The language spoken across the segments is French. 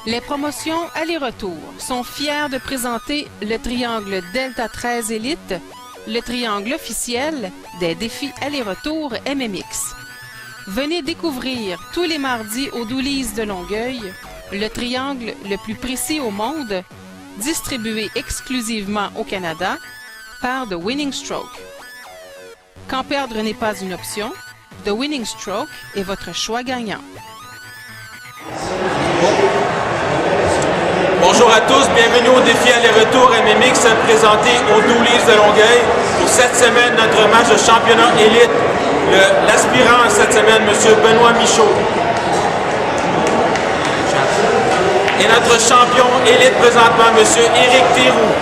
Les promotions aller-retour sont fiers de présenter le triangle Delta 13 Elite, le triangle officiel des défis aller-retour MMX. Venez découvrir tous les mardis au Doulise de Longueuil le triangle le plus précis au monde, distribué exclusivement au Canada par The Winning Stroke. Quand perdre n'est pas une option, The Winning Stroke est votre choix gagnant. Bonjour à tous, bienvenue au défi aller-retour MMX présenté au Doulise de Longueuil. Pour cette semaine, notre match de championnat élite, l'aspirant cette semaine, M. Benoît Michaud. Et notre champion élite présentement, M. Éric Théroux.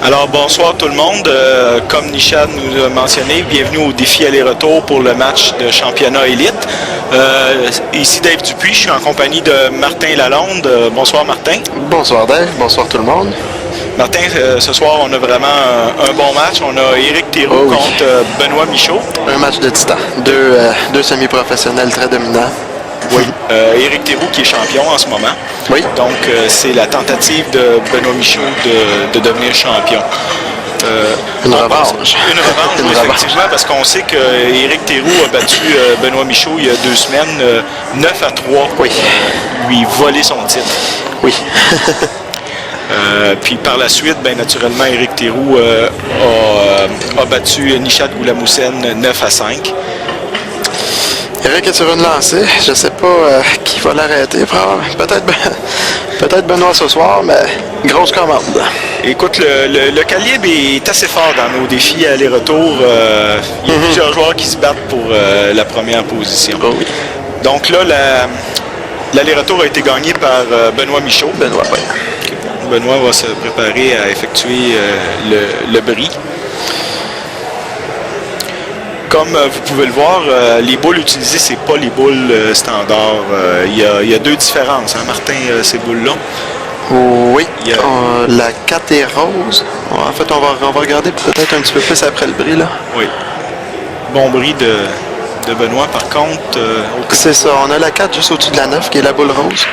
Alors bonsoir tout le monde, comme Nishad nous a mentionné, bienvenue au défi aller-retour pour le match de championnat élite. Ici Dave Dupuis, je suis en compagnie de Martin Lalonde. Bonsoir Martin. Bonsoir Dave, bonsoir tout le monde. Martin, ce soir on a vraiment un bon match. On a Éric Théroux contre Benoît Michaud. Un match de titan, deux semi-professionnels très dominants. Oui, Éric Théroux qui est champion en ce moment. Oui. Donc c'est la tentative de Benoît Michaud de devenir champion. Une revanche. Une revanche, oui, effectivement, parce qu'on sait qu'Éric Théroux a battu Benoît Michaud il y a 2 semaines, 9-3, oui. Lui voler son titre. Oui. Puis par la suite, bien naturellement, Éric Théroux a battu Nishad Goulamoussen 9-5. Éric est sur une lancée. Je ne sais pas qui va l'arrêter. Peut-être Benoît ce soir, mais grosse commande. Écoute, le calibre est assez fort dans nos défis aller-retour. Il y a plusieurs joueurs qui se battent pour la première position. Oh oui. Donc là, l'aller-retour a été gagné par Benoît Michaud. Benoît, oui. Benoît va se préparer à effectuer le bris. Comme vous pouvez le voir, les boules utilisées, c'est pas les boules standards. Il y a 2 différences, hein, Martin, ces boules-là. Oui, la 4 est rose. En fait, on va regarder peut-être un petit peu plus après le bris, là. Oui. Bon bris de Benoît, par contre. C'est ça, on a la 4 juste au-dessus de la 9, qui est la boule rose.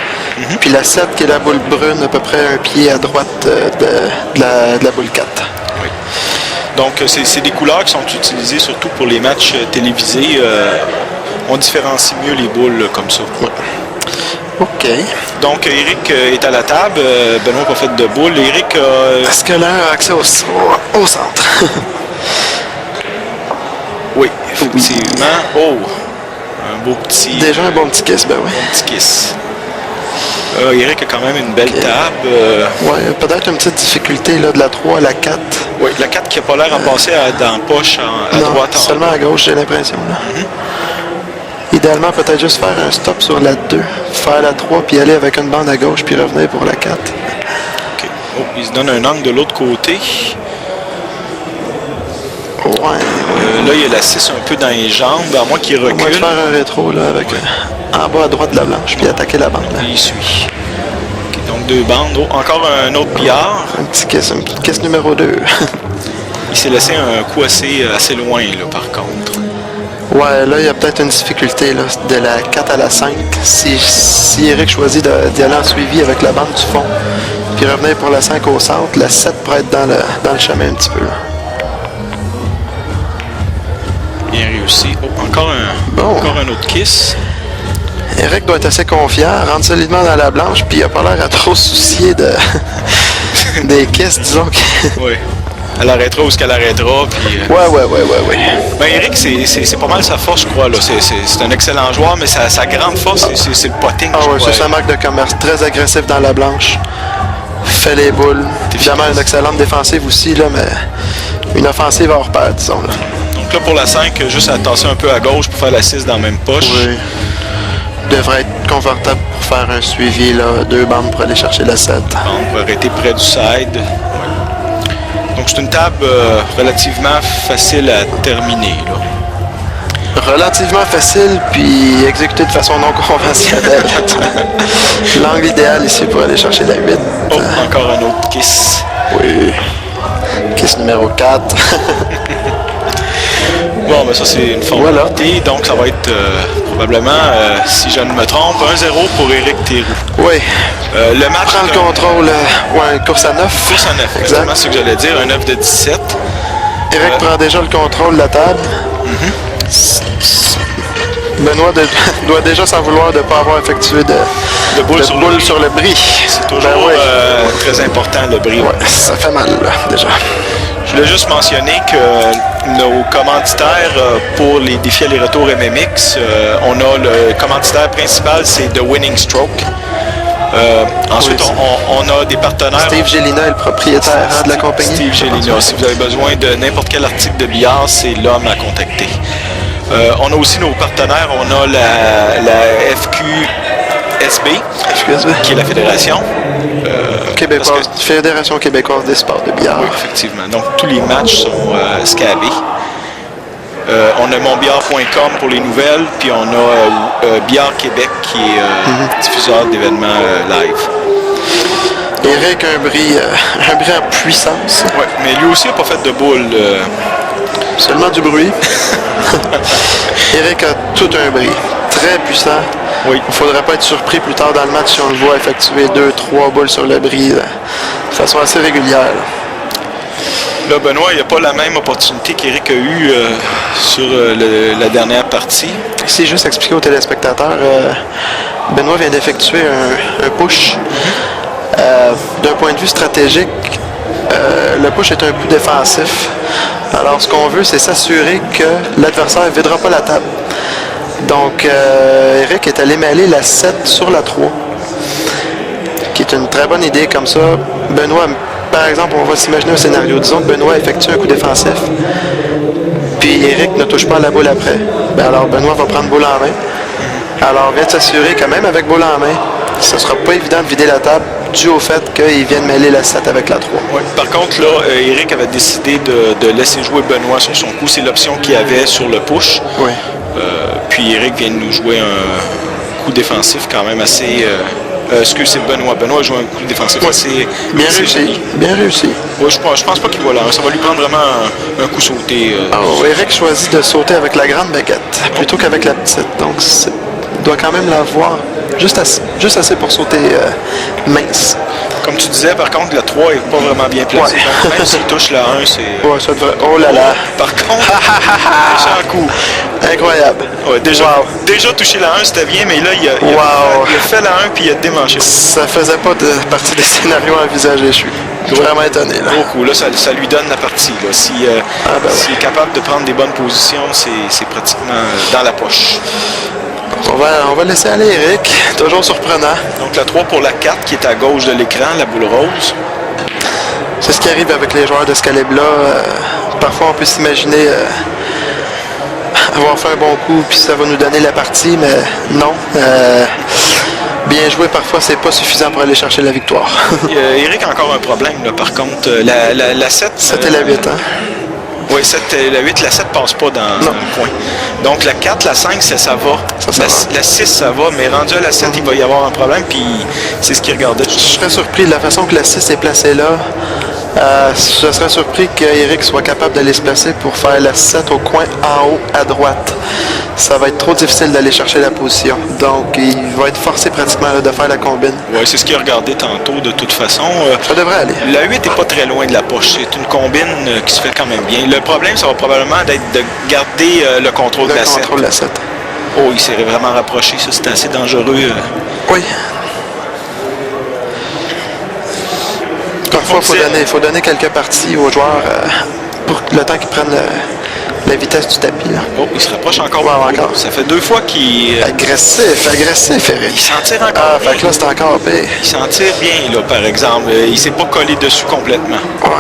Puis la 7, qui est la boule brune, à peu près un pied à droite de la boule 4. Oui. Donc, c'est des couleurs qui sont utilisées surtout pour les matchs télévisés. On différencie mieux les boules comme ça. Ouais. OK. Donc, Éric est à la table. Benoît n'a pas fait de boule. Éric est-ce que l'un a accès au centre? Oui, effectivement. Oh! Un beau petit... Déjà un bon petit kiss, ben oui. Un petit kiss. Éric a quand même une belle table. Oui, peut-être une petite difficulté là, de la 3 à la 4. Oui, la 4 qui n'a pas l'air à passer dans la poche à droite. Seulement à gauche, j'ai l'impression. Idéalement, peut-être juste faire un stop sur la 2, faire la 3, puis aller avec une bande à gauche, puis revenir pour la 4. OK. Oh, il se donne un angle de l'autre côté. Ouais. Là, il y a la 6 un peu dans les jambes, à moins qu'il recule. On va faire un rétro là, avec en bas à droite de la blanche, puis attaquer la bande. Il suit. Okay, donc 2 bandes. Oh, encore un autre billard. Un petit kiss numéro 2. Il s'est laissé un coup assez loin, là, par contre. Ouais, là, il y a peut-être une difficulté là, de la 4 à la 5. Si Éric choisit d'y aller en suivi avec la bande du fond, puis revenir pour la 5 au centre, la 7 pourrait être dans le chemin un petit peu. Là. Bien réussi. Oh, encore un autre kiss. Éric doit être assez confiant, rentre solidement dans la blanche, puis il n'a pas l'air à trop se soucier des kisses, disons. Oui. Elle arrêtera où est-ce qu'elle arrêtera. Puis, Ouais. Ben, Éric, c'est pas mal sa force, je crois. C'est un excellent joueur, mais sa grande force, c'est le potting. Ah oui, c'est sa marque de commerce. Très agressif dans la blanche. Fait les boules. Évidemment, une excellente défensive aussi, là, mais une offensive hors pair, disons. Là. Donc là, pour la 5, juste à tasser un peu à gauche pour faire la 6 dans la même poche. Oui. Devrait être confortable pour faire un suivi, là, 2 bandes pour aller chercher la 7. On va arrêter près du side. Ouais. Donc c'est une table relativement facile à terminer, là. Relativement facile, puis exécuté de façon non conventionnelle. L'angle idéal ici pour aller chercher la 8. Oh, encore un autre kiss. Oui. Kiss numéro 4. Bon, ben ça, c'est une formalité. Donc, ça va être probablement, si je ne me trompe, 1-0 pour Éric Théroux. Oui. Le match Prend le contrôle, course à 9. Course à 9, exactement ce que j'allais dire, un 9 de 17. Éric prend déjà le contrôle de la table. Benoît doit déjà s'en vouloir de ne pas avoir effectué de boule sur le bris. C'est toujours très important, le bris. Ouais, ça fait mal, là, déjà. Je voulais juste mentionner que nos commanditaires pour les défis aller-retour MMX, on a le commanditaire principal, c'est The Winning Stroke. Ensuite, on a des partenaires. Steve Gélina est le propriétaire de la compagnie. Steve Gélina. Si vous avez besoin de n'importe quel article de billard, c'est l'homme à contacter. On a aussi nos partenaires. On a la FQSB, qui est la fédération. Fédération québécoise des sports de billard. Oui, effectivement. Donc, tous les matchs sont scabés. On a monbillard.com pour les nouvelles, puis on a Billard Québec qui est diffuseur d'événements live. Éric a un bris en puissance. Oui, mais lui aussi n'a pas fait de boule. Seulement du bruit. Éric a tout un bris. Très puissant. Oui. Il ne faudrait pas être surpris plus tard dans le match si on le voit effectuer 2-3 boules sur le bris de façon assez régulière. Là, Benoît, il n'y a pas la même opportunité qu'Éric a eue sur la dernière partie. Ici, juste expliquer aux téléspectateurs, Benoît vient d'effectuer un push. D'un point de vue stratégique, le push est un coup défensif. Alors, ce qu'on veut, c'est s'assurer que l'adversaire ne videra pas la table. Donc, Éric est allé mêler la 7 sur la 3, qui est une très bonne idée. Comme ça, Benoît, par exemple, on va s'imaginer un scénario. Disons que Benoît effectue un coup défensif, puis Éric ne touche pas à la boule après. Alors, Benoît va prendre boule en main. Alors, on vient de s'assurer que même avec boule en main, ce ne sera pas évident de vider la table dû au fait qu'il vient de mêler la 7 avec la 3. Oui. Par contre, là, Éric avait décidé de laisser jouer Benoît sur son coup. C'est l'option qu'il avait sur le push. Oui. Puis Éric vient de nous jouer un coup défensif quand même assez... c'est Benoît. Benoît joue un coup défensif assez... Bien réussi. Bien réussi. Ouais, je pense pas qu'il va là. Ça va lui prendre vraiment un coup sauté. Éric choisit de sauter avec la grande baguette plutôt qu'avec la petite. Donc, il doit quand même l'avoir juste assez pour sauter mince. Comme tu disais, par contre, la 3 n'est pas vraiment bien placée. Ouais. Donc, même s'il touche la 1, c'est... Ouais, ça devrait... Oh là là! Par contre, déjà un coup. Incroyable. Ouais, déjà touché la 1, c'était bien, mais là, il a fait la 1 puis il a démanché. Ça faisait pas partie des scénarios envisagés. Je suis vraiment étonné. Là. Beaucoup. Là, ça lui donne la partie. S'il est capable de prendre des bonnes positions, c'est pratiquement dans la poche. On va laisser aller Éric, toujours surprenant. Donc la 3 pour la 4 qui est à gauche de l'écran, la boule rose. C'est ce qui arrive avec les joueurs de ce calibre-là. Parfois on peut s'imaginer avoir fait un bon coup puis ça va nous donner la partie, mais non. Bien joué, parfois c'est pas suffisant pour aller chercher la victoire. Éric a encore un problème là, par contre. La 7... 7 et la 8, hein? Oui, la 8, la 7 passe pas dans le coin. Donc la 4, la 5, ça va. La 6, ça va, mais rendu à la 7, il va y avoir un problème, puis c'est ce qu'il regardait. Je serais surpris de la façon que la 6 est placée là. Je serais surpris qu'Éric soit capable d'aller se placer pour faire la 7 au coin en haut à droite. Ça va être trop difficile d'aller chercher la position. Donc, il va être forcé pratiquement là, de faire la combine. Oui, c'est ce qu'il a regardé tantôt de toute façon. Ça devrait aller. La 8 n'est pas très loin de la poche. C'est une combine qui se fait quand même bien. Le problème, ça va probablement être de garder le contrôle de la 7. De la 7. Oh, il s'est vraiment rapproché. Ça, c'était assez dangereux. Oui. Parfois, il faut donner quelques parties aux joueurs pour le temps qu'ils prennent la vitesse du tapis. Là. Oh, il se rapproche encore. Ouais, encore. Ça fait 2 fois qu'il... Agressif, Éric. Il s'en tire encore bien. Fait que là, c'est encore pire. Il s'en tire bien, là, par exemple. Il s'est pas collé dessus complètement. Ouais.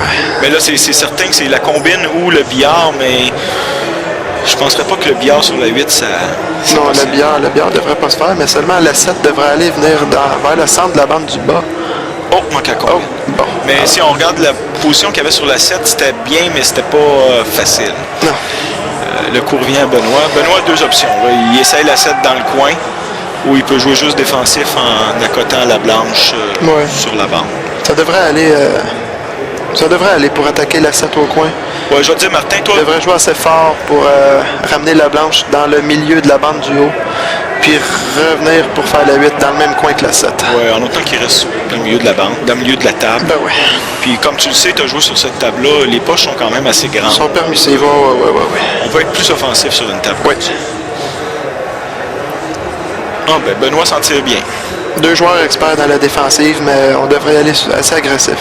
Mais là, c'est certain que c'est la combine ou le billard, mais... Je penserais pas que le billard sur la 8, ça... Non, le billard devrait pas se faire, mais seulement la 7 devrait aller venir vers le centre de la bande du bas. Oh, manque à combine. Bon. Mais si on regarde la position qu'il y avait sur la 7, c'était bien, mais c'était pas facile. Non. Le coup revient à Benoît. Benoît a 2 options. Là. Il essaye la 7 dans le coin, ou il peut jouer juste défensif en accotant la blanche sur la bande. Ça devrait aller Ça devrait aller pour attaquer la 7 au coin. Ouais, je vais te dire, Martin, toi... Il devrait jouer assez fort pour ramener la blanche dans le milieu de la bande du haut. Puis revenir pour faire la 8 dans le même coin que la 7. Ouais, en autant qu'il reste dans le milieu de la bande, dans le milieu de la table. Ben ouais. Puis comme tu le sais, tu as joué sur cette table-là, les poches sont quand même assez grandes. Ils sont permissives, ouais. On va être plus offensif sur une table. Oui. Ah ben, Benoît s'en tire bien. 2 joueurs experts dans la défensive, mais on devrait y aller assez agressif.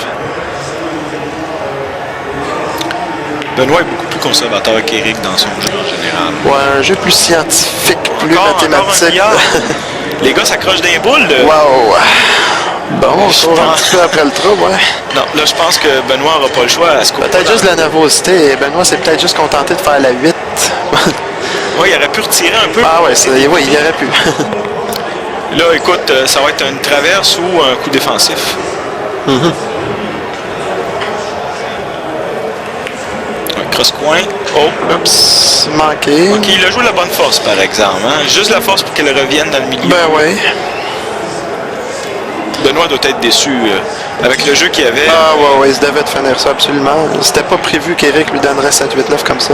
Benoît est beaucoup plus conservateur qu'Éric dans son jeu en général. Ouais, un jeu plus scientifique, plus mathématique. Les gars s'accrochent d'un boule. Wow! Bon, on se retrouve un petit peu après le trou, ouais. Non, là, je pense que Benoît n'aura pas le choix à ce coup. Peut-être juste de la nervosité. Benoît s'est peut-être juste contenté de faire la 8. Oui, il aurait pu retirer un peu. Ah ouais, oui, il aurait pu. Là, écoute, ça va être une traverse ou un coup défensif. Un cross-coin. Oh! Oups, manqué. OK, il a joué la bonne force, par exemple. Hein? Juste la force pour qu'elle revienne dans le milieu. Ben oui. Benoît doit être déçu avec le jeu qu'il y avait. Ah ouais, il se devait de finir ça, absolument. C'était pas prévu qu'Éric lui donnerait 7-8-9 comme ça.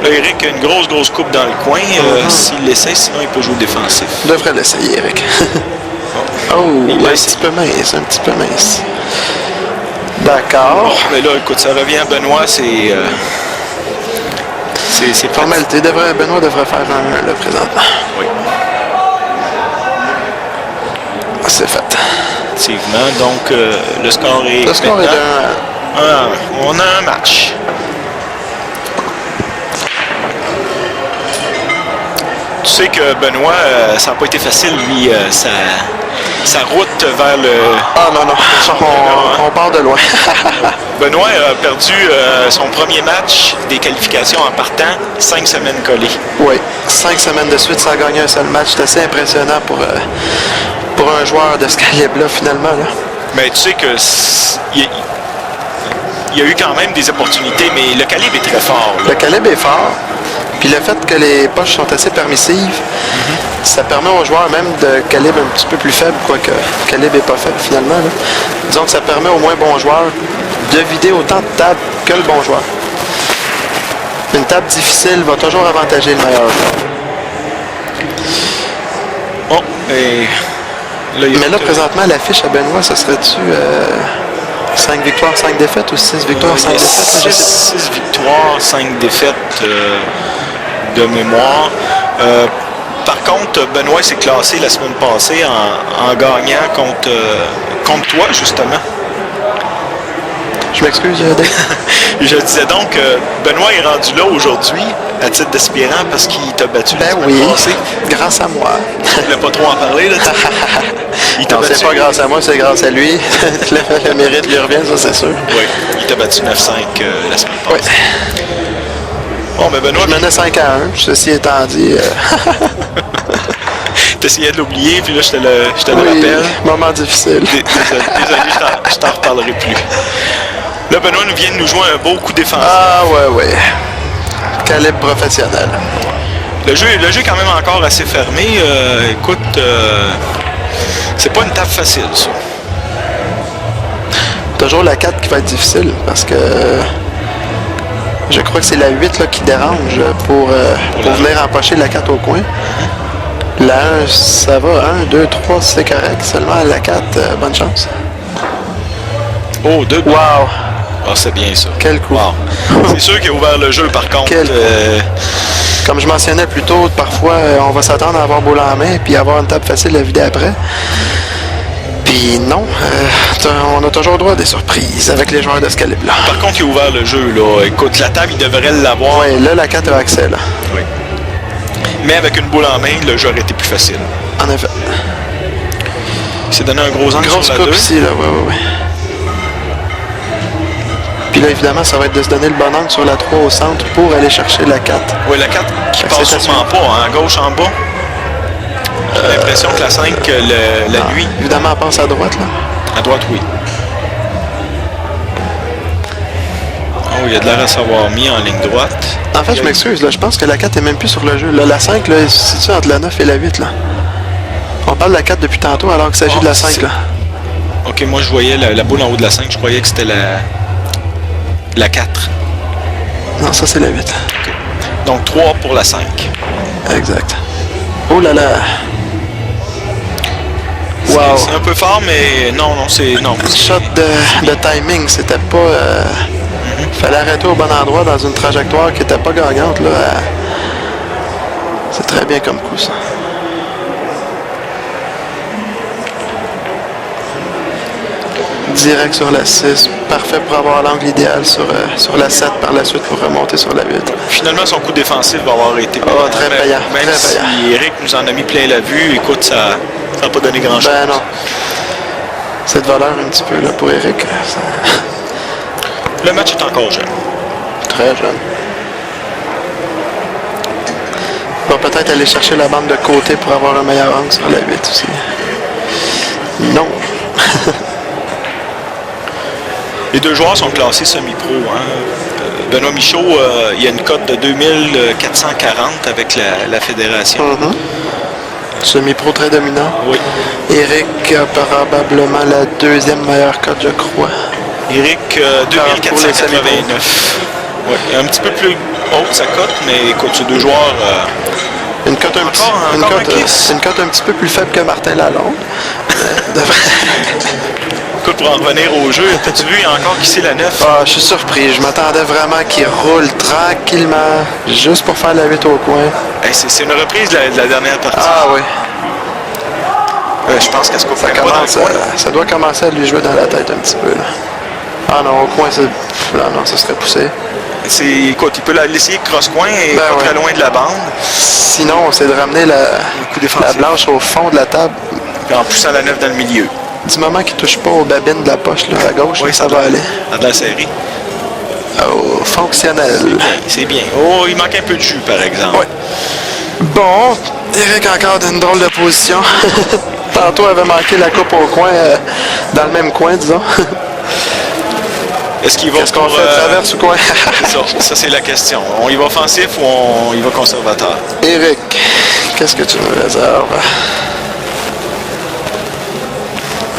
Là, Éric a une grosse coupe dans le coin. S'il l'essaie, sinon il peut jouer défensif. Il devrait l'essayer, Éric. Oh, il un petit peu mince. D'accord. Mais là, écoute, ça revient à Benoît, c'est formalité. Benoît devrait faire un là présentement. Oui. C'est fait. Effectivement. Donc, le score est... Le score est on a un match. Tu sais que Benoît, ça n'a pas été facile, lui, sa route vers le... Ah non, on part de loin. Benoît a perdu son premier match des qualifications en partant, 5 semaines collées. Oui, 5 semaines de suite sans gagner un seul match. C'est assez impressionnant pour un joueur de ce calibre-là, finalement. Là. Mais tu sais que il y a eu quand même des opportunités, mais le calibre est très fort. Là. Le calibre est fort. Puis le fait que les poches sont assez permissives, ça permet aux joueurs même de calibre un petit peu plus faible, quoique le calibre n'est pas faible finalement. Là. Disons que ça permet au moins bon joueur de vider autant de tables que le bon joueur. Une table difficile va toujours avantager le meilleur joueur. Bon, et... Mais là, présentement, l'affiche à Benoît, ce serait-tu 5 victoires, 5 défaites ou 6 victoires, 5 défaites? 6 victoires, 5 défaites de mémoire. Par contre, Benoît s'est classé la semaine passée en gagnant contre toi, justement. Je m'excuse, Dave. Je disais donc que Benoît est rendu là aujourd'hui à titre d'aspirant parce qu'il t'a battu la semaine passée. Grâce à moi. Il ne voulait pas trop en parler, là. Il t'a battu. C'est pas grâce à moi, c'est grâce à lui. Le mérite lui revient, ça c'est sûr. Oui, il t'a battu 9-5 la semaine passée. Oui. Bon, ben Benoît... Je menais 5-1, ceci étant dit. T'essayais de l'oublier, puis là, je te le rappelle. Moment difficile. Désolé, je t'en reparlerai plus. Là, Benoît vient de nous jouer un beau coup défensif. Ah, ouais. Calibre professionnel. Le jeu est quand même encore assez fermé. Écoute, c'est pas une table facile, ça. Toujours la 4 qui va être difficile, parce que je crois que c'est la 8 là, qui dérange pour venir empocher la 4 au coin. La 1, ça va. 1, 2, 3, c'est correct. Seulement la 4, bonne chance. Oh, 2. Wow! Ah, c'est bien ça. Quel coup. Wow. C'est sûr qu'il a ouvert le jeu, par contre. Comme je mentionnais plus tôt, parfois, on va s'attendre à avoir boule en main puis avoir une table facile à vider après. Puis non, on a toujours droit à des surprises avec les joueurs de ce calibre-là. Par contre, il a ouvert le jeu, là. Écoute, la table, il devrait l'avoir. Oui, là, la 4 a accès, là. Oui. Mais avec une boule en main, le jeu aurait été plus facile. En effet. Il s'est donné un gros angle sur la 2. Ici, là, oui. Puis là, évidemment, ça va être de se donner le bon angle sur la 3 au centre pour aller chercher la 4. Oui, la 4 qui passe sûrement pas, hein, à gauche en bas. J'ai l'impression que la 5, la nuit. Évidemment, elle passe à droite, là. À droite, oui. Oh, il y a de l'air à s'avoir mis en ligne droite. En fait, je m'excuse, là, je pense que la 4 est même plus sur le jeu. Là, la 5, là, se situe entre la 9 et la 8, là. On parle de la 4 depuis tantôt, alors qu'il s'agit de la 5, là. Ok, moi je voyais la boule en haut de la 5, je croyais que c'était la 4. Non, ça c'est la 8. Okay. Donc 3 pour la 5. Exact. Oh là là! Wow! C'est un peu fort, mais non, c'est... Non, shot de timing, c'était pas... Fallait arrêter au bon endroit dans une trajectoire qui était pas gagnante, là. C'est très bien comme coup, ça. Direct sur la 6, parfait pour avoir l'angle idéal sur la 7 par la suite pour remonter sur la 8. Finalement, son coup défensif va avoir été très payant. Même très si payant. Eric nous en a mis plein la vue, écoute, ça n'a pas donné grand-chose. Ben non. Cette valeur un petit peu là, pour Eric. Ça... Le match est encore jeune. Très jeune. Il va peut-être aller chercher la bande de côté pour avoir un meilleur angle sur la 8 aussi. Non. Les deux joueurs sont classés semi-pro. Hein. Benoît Michaud, il y a une cote de 2440 avec la fédération. Semi-pro très dominant. Oui. Eric a probablement la deuxième meilleure cote, je crois. Eric, 2489. Oui, un petit peu plus haute sa cote, mais écoute, ces deux joueurs... Une cote un petit peu plus faible que Martin Lalonde. Écoute, pour en revenir au jeu, as-tu vu encore qui c'est la 9? Ah, je suis surpris. Je m'attendais vraiment qu'il roule tranquillement, juste pour faire la 8 au coin. Hey, c'est une reprise de la dernière partie. Ah oui. Je pense qu'elle se coupe ça doit commencer à lui jouer dans la tête un petit peu. Là. Ah non, au coin, non, ça serait poussé. Écoute, il peut l'essayer cross-coin et pas très loin de la bande. Sinon, c'est de ramener la blanche au fond de la table. Et en poussant la 9 dans le milieu. Du moment qu'il ne touche pas aux babines de la poche là, à gauche, oui, ça va aller. Dans la série. Oh, fonctionnel. C'est bien. Oh, il manque un peu de jus, par exemple. Oui. Bon, Eric encore dans une drôle de position. Tantôt, avait manqué la coupe au coin, dans le même coin, disons. Est-ce qu'il va Qu'est-ce qu'on fait, traverse ou quoi? Ça, c'est la question. On y va offensif ou on y va conservateur? Eric, qu'est-ce que tu me réserves?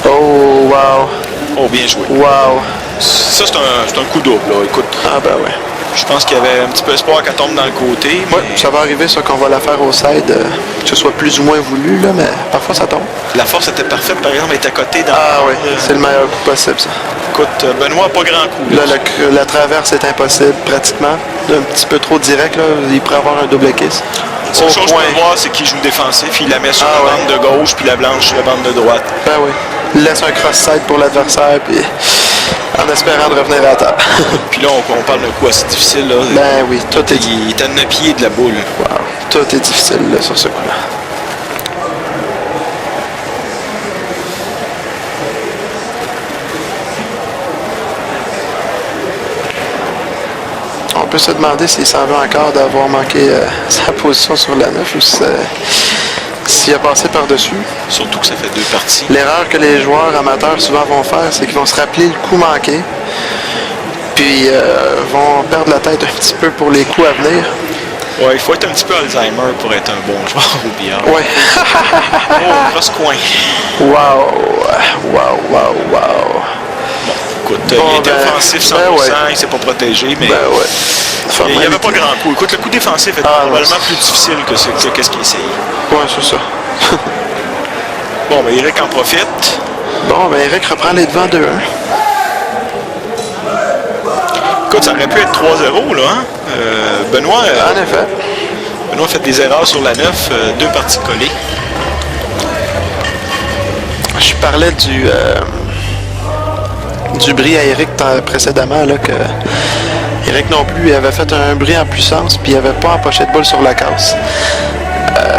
Oh, wow. Oh, bien joué. Wow. Ça, c'est un coup double, là. Écoute. Ah, ben ouais. Je pense qu'il y avait un petit peu espoir qu'elle tombe dans le côté. Oui, ça va arriver, ça, qu'on va la faire au side, que ce soit plus ou moins voulu, là, mais parfois ça tombe. La force était parfaite, par exemple, elle est à côté dans... Ah oui, c'est le meilleur coup possible, ça. Écoute, Benoît, pas grand coup. Là, la traverse est impossible, pratiquement. Un petit peu trop direct, là. Il pourrait avoir un double kiss. La seule chose qu'on peut voir, c'est qu'il joue défensif. Il la met sur la bande de gauche, puis la blanche sur la bande de droite. Ben oui. Il laisse un cross-side pour l'adversaire, puis en espérant de revenir à table. Puis là, on parle d'un coup assez difficile. Là. Ben oui, tout est... Il est à 9 pieds de la boule. Wow. Tout est difficile là, sur ce coup-là. On peut se demander s'il s'en veut encore d'avoir manqué sa position sur la 9 ou s'il a passé par-dessus. Surtout que ça fait deux parties. L'erreur que les joueurs amateurs souvent vont faire, c'est qu'ils vont se rappeler le coup manqué, puis vont perdre la tête un petit peu pour les coups à venir. Ouais, il faut être un petit peu Alzheimer pour être un bon joueur au billard. Ouais. Oh, cross-coin. Wow. Wow, wow, wow. Écoute, il était offensif 100%, il s'est pas protégé, mais il n'y avait pas grand coup. Écoute, le coup défensif est probablement plus difficile que ce qu'il essaye. Oui, c'est ça. Bon, ben Eric en profite. Bon, ben Eric reprend les devants 2-1. Écoute, ça aurait pu être 3-0, là, hein? Benoît... en effet. Benoît a fait des erreurs sur la 9, deux parties collées. Je parlais du bris à Eric précédemment, là, que Eric non plus, il avait fait un bris en puissance, puis il n'avait pas empoché de boule sur la casse.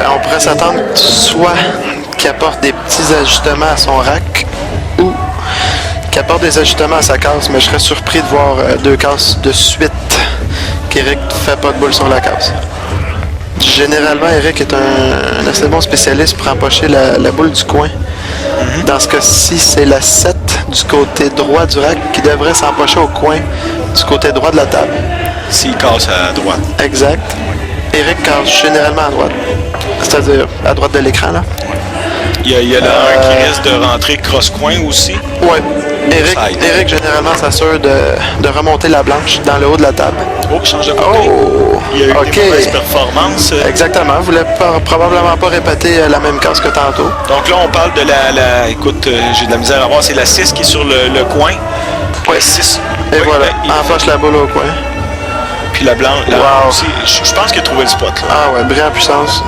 On pourrait s'attendre soit qu'il apporte des petits ajustements à son rack, ou qu'il apporte des ajustements à sa casse, mais je serais surpris de voir deux casses de suite qu'Eric ne fait pas de boule sur la casse. Généralement, Eric est un assez bon spécialiste pour empocher la boule du coin. Dans ce cas-ci, c'est la 7 du côté droit du rack qui devrait s'empocher au coin du côté droit de la table. S'il casse à droite. Exact. Eric casse généralement à droite. C'est-à-dire à droite de l'écran, là. Il y a un qui risque de rentrer cross-coin aussi. Ouais. Eric, généralement, s'assure de remonter la blanche dans le haut de la table. Oh, il change de côté. Oh! Il y a eu des mauvaises performances. Exactement. Vous ne voulez probablement pas répéter la même case que tantôt. Donc là, on parle de écoute, j'ai de la misère à voir. C'est la 6 qui est sur le coin. Oui. 6. Et voilà. Enfoche la boule au coin. Puis la blanche, Wow. aussi, je pense qu'il a trouvé le spot. Là. Ah ouais, brillant puissance.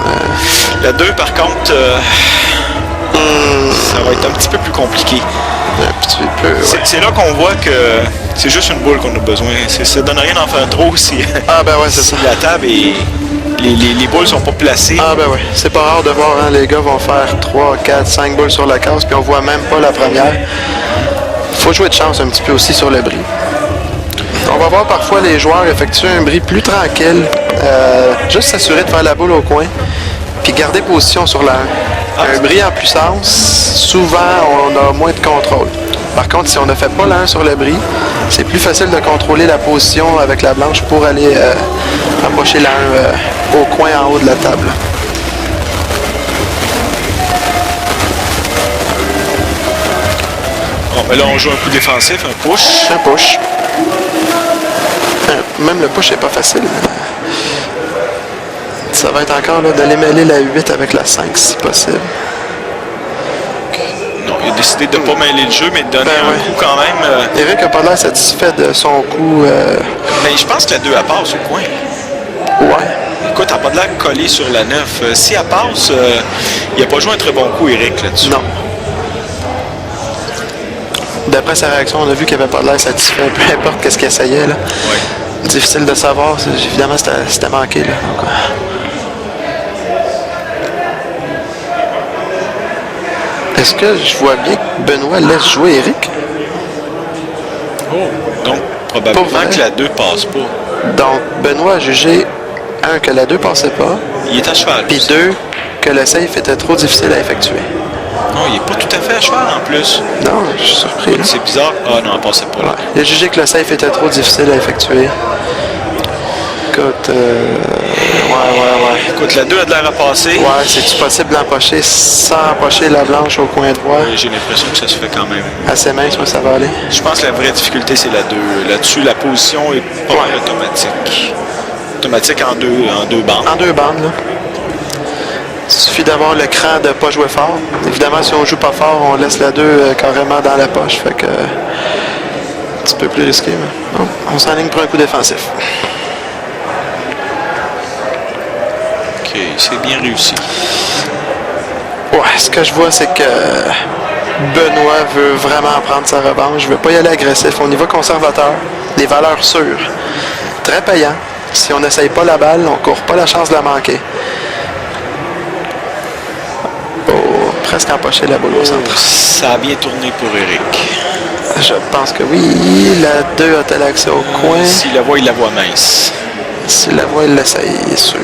La 2, par contre, ça va être un petit peu plus compliqué. Un petit peu, ouais. C'est là qu'on voit que c'est juste une boule qu'on a besoin. Ça donne rien d'en faire trop si, Ah ben ouais, c'est ça. la table et les boules sont pas placées. Ah ben ouais. C'est pas rare de voir, hein, les gars vont faire 3, 4, 5 boules sur la case, puis on voit même pas la première. Faut jouer de chance un petit peu aussi sur le bris. On va voir parfois les joueurs effectuer un bris plus tranquille, juste s'assurer de faire la boule au coin, puis garder position sur la 1. Un bris en puissance, souvent on a moins de contrôle. Par contre, si on ne fait pas la 1 sur le bris, c'est plus facile de contrôler la position avec la blanche pour aller approcher la 1 au coin en haut de la table. Bon, ben là, on joue un coup défensif, un push. Un push. Même le push n'est pas facile. Ça va être encore là, d'aller mêler la 8 avec la 5 si possible. Non, il a décidé de ne pas mêler le jeu, mais de donner un coup quand même. Eric n'a pas l'air satisfait de son coup. Mais je pense que la 2 elle passe au coin. Ouais. Écoute, elle n'a pas de l'air collée sur la 9. Si elle passe, il n'a pas joué un très bon coup, Eric, là-dessus. Non. D'après sa réaction, on a vu qu'il n'avait pas de l'air satisfait, peu importe qu'est-ce qu'il essayait. Là. Ouais. Difficile de savoir. Évidemment, c'était manqué. Là. Donc, est-ce que je vois bien que Benoît laisse jouer Eric? Oh. Donc, probablement que la 2 passe pas. Donc, Benoît a jugé, 1, que la 2 passait pas, Il est à cheval. puis 2, que le save était trop difficile à effectuer. Non, il n'est pas tout à fait à cheval en plus. Non, je suis surpris. Là. C'est bizarre. Ah non, elle passait pas là. Ouais. Il a jugé que le safe était trop difficile à effectuer. Écoute, ouais. Écoute, la 2 a de l'air à passer. Ouais, c'est-tu possible d'empocher sans empocher la blanche au coin droit? J'ai l'impression que ça se fait quand même. Assez mince, ouais, ça va aller. Je pense que la vraie difficulté, c'est la 2. Là-dessus, la position est pas mal automatique. Automatique en deux bandes. En 2 bandes, là. Il suffit d'avoir le cran de ne pas jouer fort. Évidemment, si on joue pas fort, on laisse la 2 carrément dans la poche. Fait que un petit peu plus risqué. Mais bon, on s'enligne pour un coup défensif. OK, c'est bien réussi. Ouais, ce que je vois, c'est que Benoît veut vraiment prendre sa revanche. Je ne veux pas y aller agressif. On y va conservateur. Des valeurs sûres. Très payant. Si on n'essaye pas la balle, on ne court pas la chance de la manquer. Oh, presque empoché la boule au centre. Ça a bien tourné pour Eric. Je pense que oui. La 2 a-t-elle accès au coin? S'il la voit, il la voit mince. S'il la voit, il l'essaye, sûr.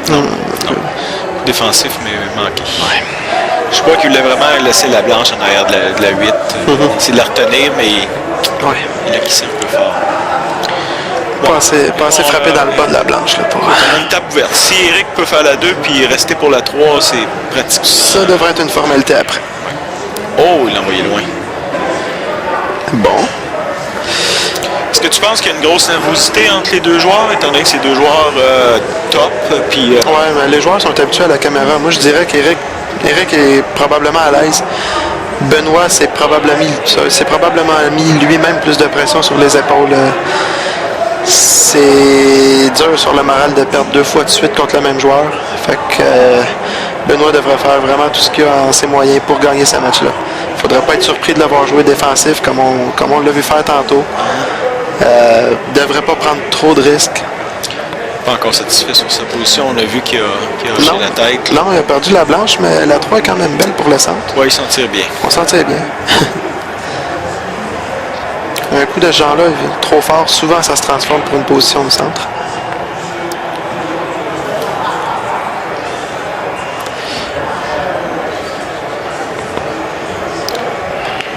Non. Défensif, mais manqué. Ouais. Je crois qu'il voulait vraiment laisser la blanche en arrière de la 8. C'est de la retenir, mais il a glissé un peu fort. Pas assez frappé dans le bas de la blanche. Là, pour... On a une tape ouverte. Si Eric peut faire la 2 puis rester pour la 3, c'est pratique. Ça devrait être une formalité après. Oh, il l'a envoyé loin. Bon. Est-ce que tu penses qu'il y a une grosse nervosité entre les deux joueurs, étant donné que c'est deux joueurs top? Puis, ouais, mais les joueurs sont habitués à la caméra. Moi, je dirais qu'Eric est probablement à l'aise. Benoît s'est probablement mis lui-même plus de pression sur les épaules. C'est dur sur le moral de perdre 2 fois de suite contre le même joueur. Fait que Benoît devrait faire vraiment tout ce qu'il a en ses moyens pour gagner ce match-là. Il ne faudrait pas être surpris de l'avoir joué défensif comme on l'a vu faire tantôt. Il ne devrait pas prendre trop de risques. Pas encore satisfait sur sa position. On a vu qu'il a hoché la tête. Non, il a perdu la blanche, mais la 3 est quand même belle pour le centre. Oui, il s'en tire bien. On s'en tire bien. Un coup de ce genre-là, trop fort, souvent ça se transforme pour une position de centre.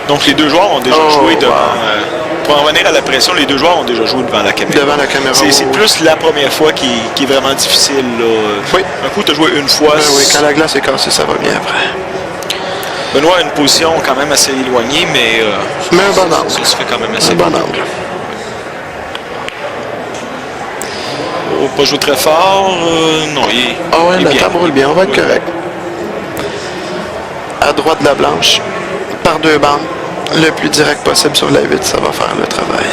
Donc les deux joueurs ont déjà joué devant... pour en revenir à la pression, les deux joueurs ont déjà joué devant la caméra. Devant la caméra. C'est plus la première fois qui est vraiment difficile. Là. Oui. Un coup, tu as joué une fois. Oui, quand la glace est cassée, ça va bien après. Benoît a une position quand même assez éloignée, mais un bon angle. Ça se fait quand même assez Un bien. bon angle. Oh, pas jouer très fort. Non, il est. Ah ouais, il est la bien. table roule bien, on va être correct. À droite de la blanche, par deux bandes, le plus direct possible sur la 8, ça va faire le travail.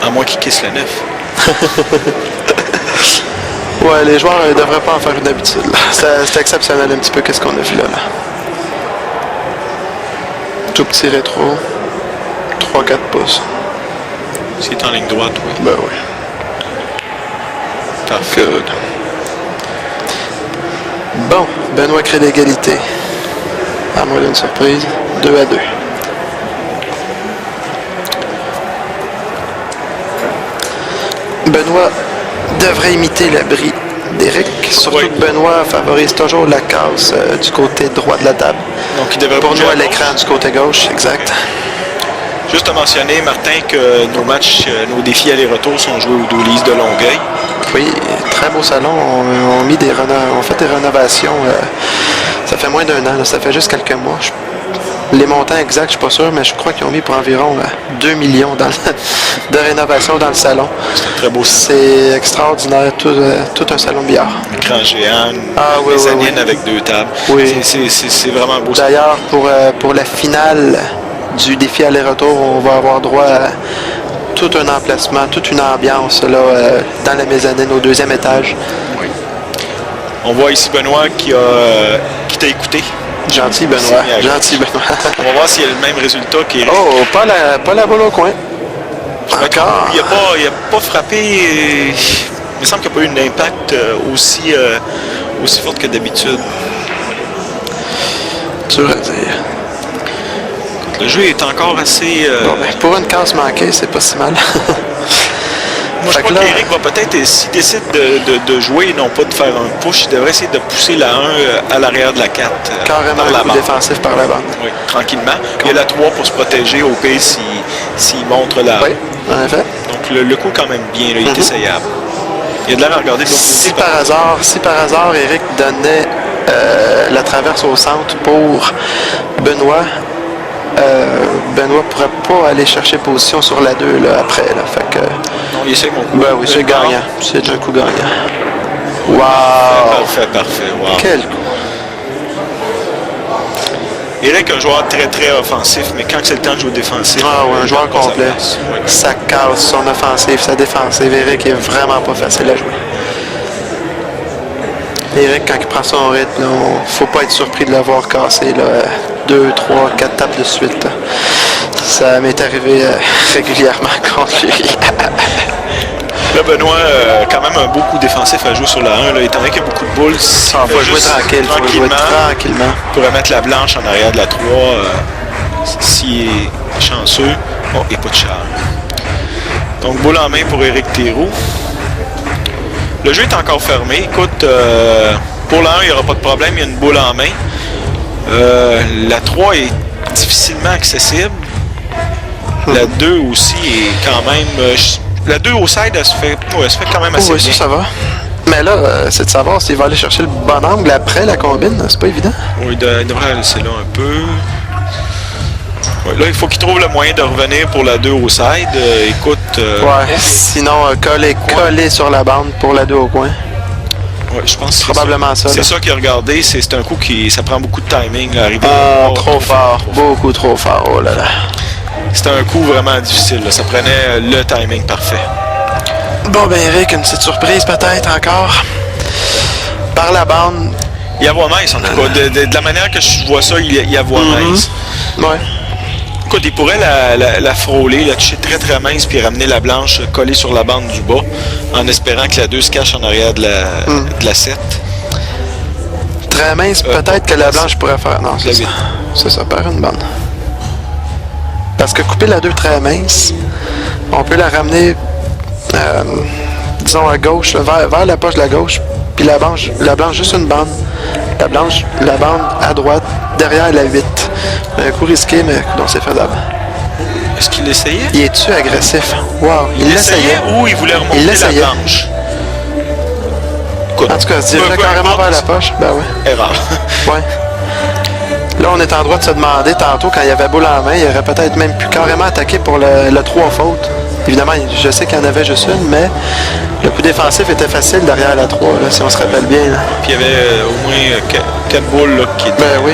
À moins qu'il kisse le 9. Ouais, les joueurs ne devraient pas en faire une habitude. C'est exceptionnel un petit peu qu'est-ce qu'on a vu là. Tout petit rétro, 3-4 pouces. C'est en ligne droite, oui. Ben oui. Parfait. Good. Bon, Benoît crée l'égalité. À moins d'une surprise, 2-2. Benoît devrait imiter le bris d'Éric. Surtout Oui. que Benoît favorise toujours la casse du côté droit de la table. Donc, il devrait Pour bouger nous, à à l'écran gauche. du côté gauche, exact. Juste à mentionner, Martin, que nos matchs, nos défis aller-retour sont joués au Doolies de Longueuil. Oui, très beau salon. On fait des rénovations. Ça fait moins d'un an, là, ça fait juste quelques mois. Les montants exacts, je ne suis pas sûr, mais je crois qu'ils ont mis pour environ 2 millions de rénovation dans le salon. C'est un très beau C'est extraordinaire, tout un salon de billard. écran géant, une Oui, mezzanine oui. avec deux tables. Oui. C'est vraiment un beau salon. D'ailleurs, pour la finale du défi aller-retour, on va avoir droit à tout un emplacement, toute une ambiance là, dans la mezzanine au deuxième étage. Oui. On voit ici Benoît qui t'a écouté. Gentil Benoît, C'est bien. gentil Benoît. On va voir s'il y a le même résultat qu'Éric. Oh, pas la balle au coin. Encore. Il n'a pas frappé. Il me semble qu'il n'y a pas eu un impact aussi fort que d'habitude. Dur à dire. Le jeu est encore assez. Bon, ben, pour une case manquée, c'est pas si mal. Moi, je Fait que crois là- qu'Éric va peut-être, s'il décide de jouer, non pas de faire un push, il devrait essayer de pousser la 1 à l'arrière de la 4. Carrément par un la coup bande. défensif par la bande. Oui, tranquillement. Il y a la 3 pour se protéger au pire s'il montre la. Oui, en effet. Donc le coup quand même bien, là, il est essayable. Il y a de l'air à regarder de l'autre Si côté. par hasard Eric donnait la traverse au centre pour Benoît, Benoît pourrait pas aller chercher position sur la 2 là, après. Là. Fait que, Non, il essaie mon coup. ben oui, c'est gagnant. C'est un coup gagnant. Wow! Parfait. Wow. Quel coup! Eric, un joueur très très offensif, mais quand c'est le temps de jouer défensif, Ah ouais, un il joueur donne pas sa complet. place. Oui. Ça casse son offensive, sa défensive. Eric est vraiment pas facile à jouer. Eric, quand il prend son rythme, faut pas être surpris de l'avoir cassé 2, 3, 4 tapes de suite. Ça m'est arrivé régulièrement contre lui. Là, Benoît, quand même un beau coup défensif à jouer sur la 1, là, étant donné qu'il y a beaucoup de boules. Il faut jouer tranquille, tranquillement. Pour remettre la blanche en arrière de la 3, s'il est chanceux. Oh, il n'y a pas de char. Donc, boule en main pour Éric Théroux. Le jeu est encore fermé. Écoute, pour la 1, il n'y aura pas de problème, il y a une boule en main. La 3 est difficilement accessible. La 2 aussi est quand même... la 2 au side, elle se fait quand même assez Oui, bien. ça va. Mais là, c'est de savoir s'il va aller chercher le bon angle après la combine. C'est pas évident. Oui, il devrait laisser là un peu. Ouais, là, il faut qu'il trouve le moyen de revenir pour la 2 au side. Écoute... Ouais, sinon, coller sur la bande pour la 2 au coin. Ouais, je pense que c'est Probablement ça, C'est là. ça qu'il a regardé. C'est un coup qui... Ça prend beaucoup de timing. Là, arriver Trop fort, beaucoup trop fort. Oh là là. C'était un coup vraiment difficile. Là. Ça prenait le timing parfait. Bon, ben Eric, une petite surprise peut-être encore. Par la bande. Il y a voix mince, en tout cas. De la manière que je vois ça, il y a voix mince. Ouais. Écoute, il pourrait la frôler, la toucher très très mince, puis ramener la blanche collée sur la bande du bas, en espérant que la 2 se cache en arrière de la 7. Très mince, peut-être que la blanche pourrait faire. Non, c'est La ça. huit. C'est ça, par une bande. Parce que couper la 2 très mince, on peut la ramener, disons, à gauche, là, vers la poche de la gauche, puis la blanche juste une bande. La bande à droite, derrière la 8. Un coup risqué, mais non, c'est faisable. Est-ce qu'il l'essayait? Il est-tu agressif? Wow, Il l'essayait ou il voulait remonter la planche? Écoute, en tout cas, il se dirigeait carrément vers la poche. Ben oui. Erreur. Ouais. Là, on est en droit de se demander, tantôt, quand il y avait boule en main, il aurait peut-être même pu carrément attaquer pour le 3 fautes. Évidemment, je sais qu'il y en avait juste une, mais le coup défensif était facile derrière la 3, là, si on se rappelle bien. Là. Puis il y avait au moins 4 boules là, qui étaient... Ben oui.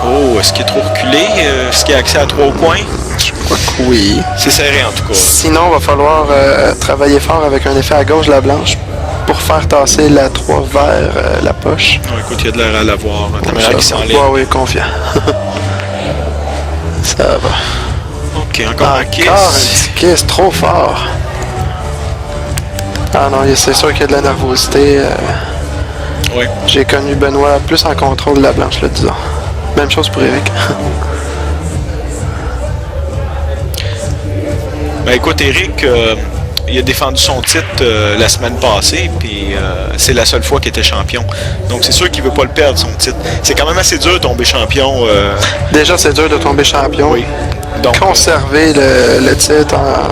Oh, est-ce qu'il est trop reculé? Est-ce qu'il a accès à 3 points? Je crois que oui. C'est serré en tout cas. Sinon, il va falloir travailler fort avec un effet à gauche de la blanche pour faire tasser la 3 vers la poche. Non, écoute, il y a de l'air à l'avoir. T'as Ouais, l'air qui s'enlève. ouais, oui, confiant. Ça va. Ok, encore un kiss. Encore un petit kiss, trop fort. Ah non, c'est sûr qu'il y a de la nervosité. Oui. J'ai connu Benoît plus en contrôle de la blanche, là, disons. Même chose pour Éric. Ben écoute, Éric, il a défendu son titre la semaine passée, puis c'est la seule fois qu'il était champion. Donc c'est sûr qu'il ne veut pas le perdre, son titre. C'est quand même assez dur de tomber champion. Déjà, c'est dur de tomber champion. Oui. Donc, conserver le titre en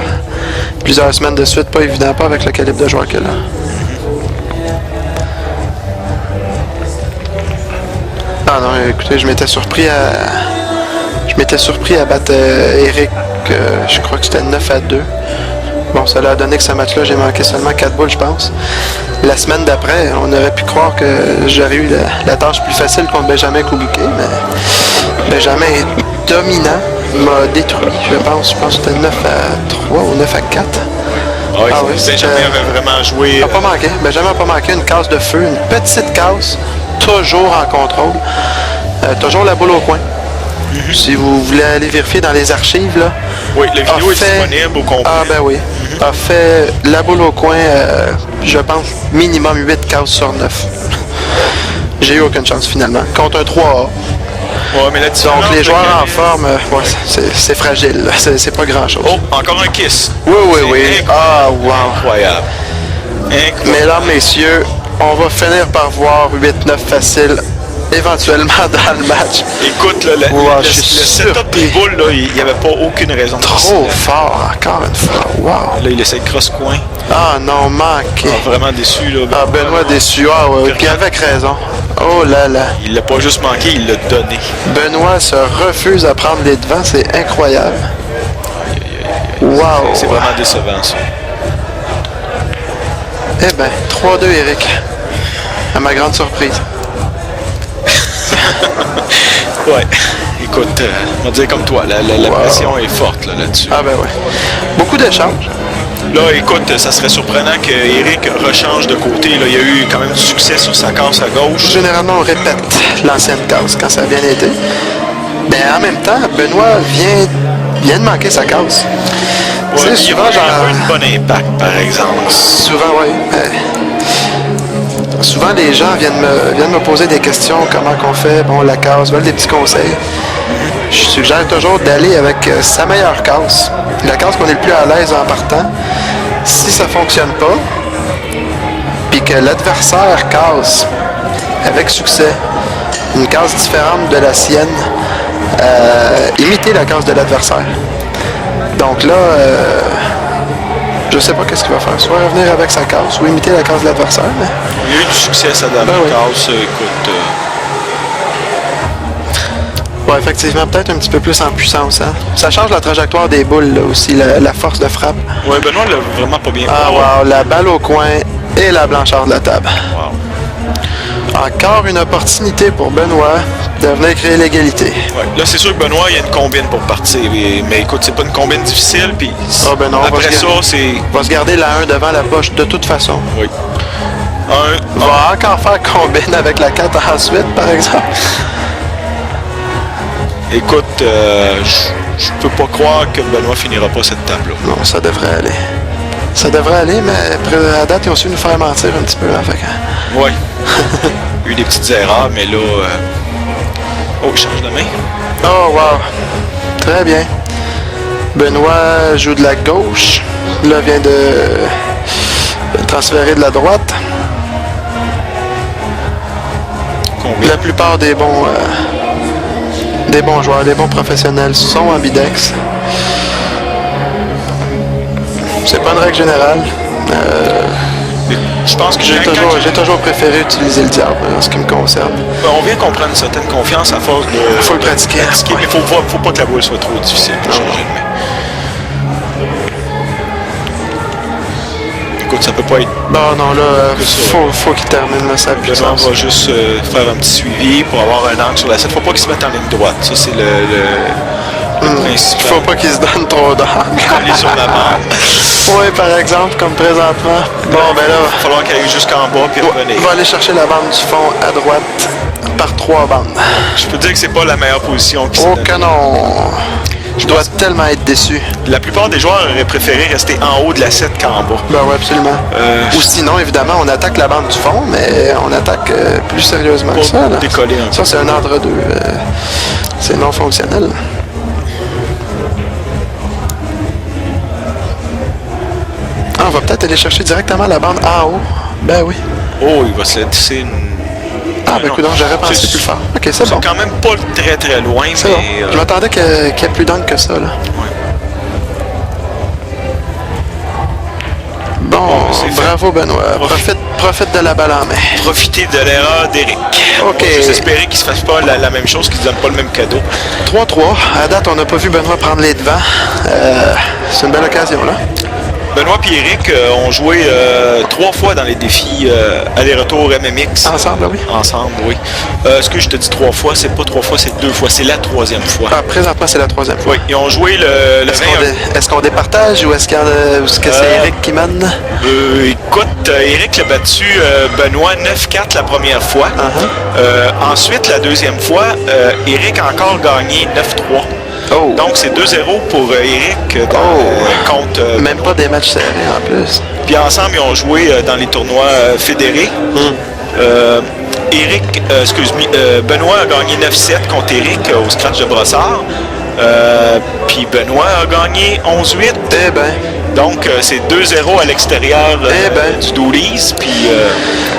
plusieurs semaines de suite, pas évident, pas avec le calibre de joueur qu'il a. Ah non, écoutez, je m'étais surpris à battre Éric, je crois que c'était 9-2. Bon, ça a donné que ce match-là, j'ai manqué seulement 4 boules, je pense. La semaine d'après, on aurait pu croire que j'aurais eu la tâche plus facile contre Benjamin Koubouquet, mais Benjamin est dominant, m'a détruit, je pense. Je pense que c'était 9-3 ou 9-4. oui, Benjamin avait vraiment joué. N'a pas manqué. Benjamin n'a pas manqué une case de feu, une petite case, toujours en contrôle. Toujours la boule au coin. Si vous voulez aller vérifier dans les archives, là. Oui, la vidéo est disponible au complet. Ah ben oui. A fait la boule au coin, je pense, minimum 8 cases sur 9. J'ai eu aucune chance finalement. Contre un 3A. Ouais, mais donc les joueurs en forme, ouais, c'est fragile. C'est pas grand-chose. Oh, encore un kiss. Oui. Ah, wow. Incroyable. Mesdames, messieurs, on va finir par voir 8-9 facile éventuellement dans le match. Écoute, là, le setup des boules, il n'y avait pas aucune raison. Trop fort, encore une fois. Wow. Là, il essaie de cross-coin. Ah non, manqué. Ah, vraiment déçu, là. Ah, Benoît déçu. Ah ouais, puis avec raison. Oh là là. Il l'a pas juste manqué, il l'a donné. Benoît se refuse à prendre les devants, c'est incroyable. Wow. C'est vraiment décevant, ça. Eh ben, 3-2, Éric. À ma grande surprise. Ouais. Écoute, on va dire comme toi, la pression est forte là-dessus. Ah ben ouais. Beaucoup d'échanges. Là, écoute, ça serait surprenant qu'Éric rechange de côté. Là, il y a eu quand même du succès sur sa casse à gauche. Généralement, on répète l'ancienne casse quand ça a bien été. Mais en même temps, Benoît vient de manquer sa casse. Ouais, il souvent, y a un bon impact, par exemple. Souvent, oui. Souvent, les gens viennent me poser des questions, comment qu'on fait, bon, la casse, veulent des petits conseils. Je suggère toujours d'aller avec sa meilleure casse, la casse qu'on est le plus à l'aise en partant. Si ça ne fonctionne pas, puis que l'adversaire casse avec succès une casse différente de la sienne, imiter la casse de l'adversaire. Donc là, je sais pas qu'est-ce qu'il va faire. Soit revenir avec sa casse ou imiter la casse de l'adversaire. Mais... Il y a eu du succès à sa dernière casse. Écoute. Ouais, effectivement, peut-être un petit peu plus en puissance. Hein? Ça change la trajectoire des boules là, aussi, la force de frappe. Ouais, Benoît l'a vraiment pas bien fait. Ah, wow, la balle au coin et la blancheur de la table. Wow. Encore une opportunité pour Benoît de venir créer l'égalité. Ouais. Là, c'est sûr que Benoît, il y a une combine pour partir. Mais écoute, c'est pas une combine difficile. Puis ben non, après ça, c'est... va se garder la 1 devant la poche de toute façon. Oui. Va encore faire combine avec la 4 ensuite, par exemple. Écoute, je peux pas croire que Benoît finira pas cette table-là. Non, ça devrait aller. Ça devrait aller, mais à date, ils ont su nous faire mentir un petit peu. Hein, fait que... Oui. Il y a eu des petites erreurs, mais là... Oh, il change de main. Oh, wow. Très bien. Benoît joue de la gauche. Là, vient de transférer de la droite. Combien? La plupart des bons Des bons joueurs, des bons professionnels sont ambidex. C'est pas une règle générale. Je pense que j'ai toujours préféré utiliser le diable en ce qui me concerne. On vient qu'on prenne une certaine confiance à force de... Il faut le pratiquer. Mais il faut pas que la boule soit trop difficile pour changer de main. Écoute, ça peut pas être... Non, là, faut qu'il termine là, sa puissance. On va juste faire un petit suivi pour avoir un angle sur la 7. Faut pas qu'il se mette en ligne droite. Ça, c'est le principal. Faut pas qu'il se donne trop d'angle. Aller sur la barre. Oui, par exemple, comme présentement. Bon, ben là... Il va falloir qu'il aille jusqu'en bas puis revenir. On va aller chercher la bande du fond à droite par 3 bandes. Je peux dire que c'est pas la meilleure position qui Oh que non! Je dois tellement être déçu. La plupart des joueurs auraient préféré rester en haut de la 7 qu'en bas. Ben oui, absolument. Ou sinon, évidemment, on attaque la bande du fond, mais on attaque plus sérieusement que ça. Là. Décoller un peu. Ça, c'est un entre-deux. C'est non fonctionnel. Ah, on va peut-être aller chercher directement la bande en haut. Ben oui. Oh, il va se laisser une... Ah, ben écoute, j'aurais pensé plus fort. Ok, c'est bon. C'est quand même pas très très loin, c'est mais... bon. Je m'attendais qu'il y ait plus d'angle que ça, là. Ouais. Bon, bravo Benoît. Profite de la balle en main. Profitez de l'erreur d'Éric. OK. J'ose espérer qu'il ne se fasse pas la même chose, qu'il ne donne pas le même cadeau. 3-3. À date, on n'a pas vu Benoît prendre les devants. C'est une belle occasion, là. Benoît et Éric ont joué 3 fois dans les défis aller-retour MMX. Ensemble, oui. Ensemble, oui. Ce que je te dis 3 fois, c'est pas 3 fois, c'est 2 fois. C'est la 3e fois. Ah, présentement, c'est la 3e fois. Oui, ils ont joué le 20... Est-ce qu'on départage ou est-ce que c'est Éric qui mène? Écoute, Éric l'a battu Benoît 9-4 la première fois. Ensuite, la 2e fois, Éric a encore gagné 9-3. Oh. Donc, c'est 2-0 pour Éric contre... Même pas des matchs serrés en plus. Puis ensemble, ils ont joué dans les tournois fédérés. Benoît a gagné 9-7 contre Éric au scratch de Brossard. Puis Benoît a gagné 11-8. Eh ben. Donc, c'est 2-0 à l'extérieur du Dooley's. Puis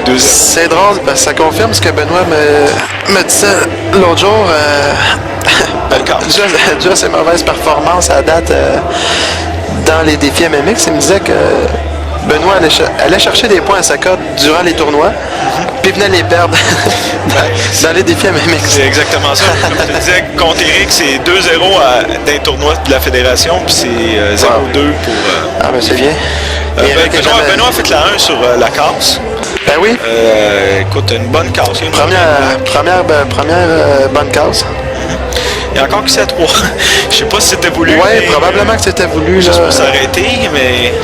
2-0. C'est drôle, parce que ça confirme ce que Benoît me disait l'autre jour. Déjà ses mauvaises performances à date dans les défis MMX, il me disait que Benoît allait chercher des points à sa cote durant les tournois, puis venait les perdre dans les défis MMX. C'est exactement ça. Comme je te disais, contre Éric, c'est 2-0 dans les tournois de la fédération, puis c'est 0-2 pour... Ah ben c'est bien. Benoît a fait la 1 sur la casse. Ben oui. Écoute, une bonne casse. Première bonne casse. Il y a encore qui c'est à 3. Je sais pas si c'était voulu. Oui, probablement que c'était voulu. Juste pour s'arrêter, mais...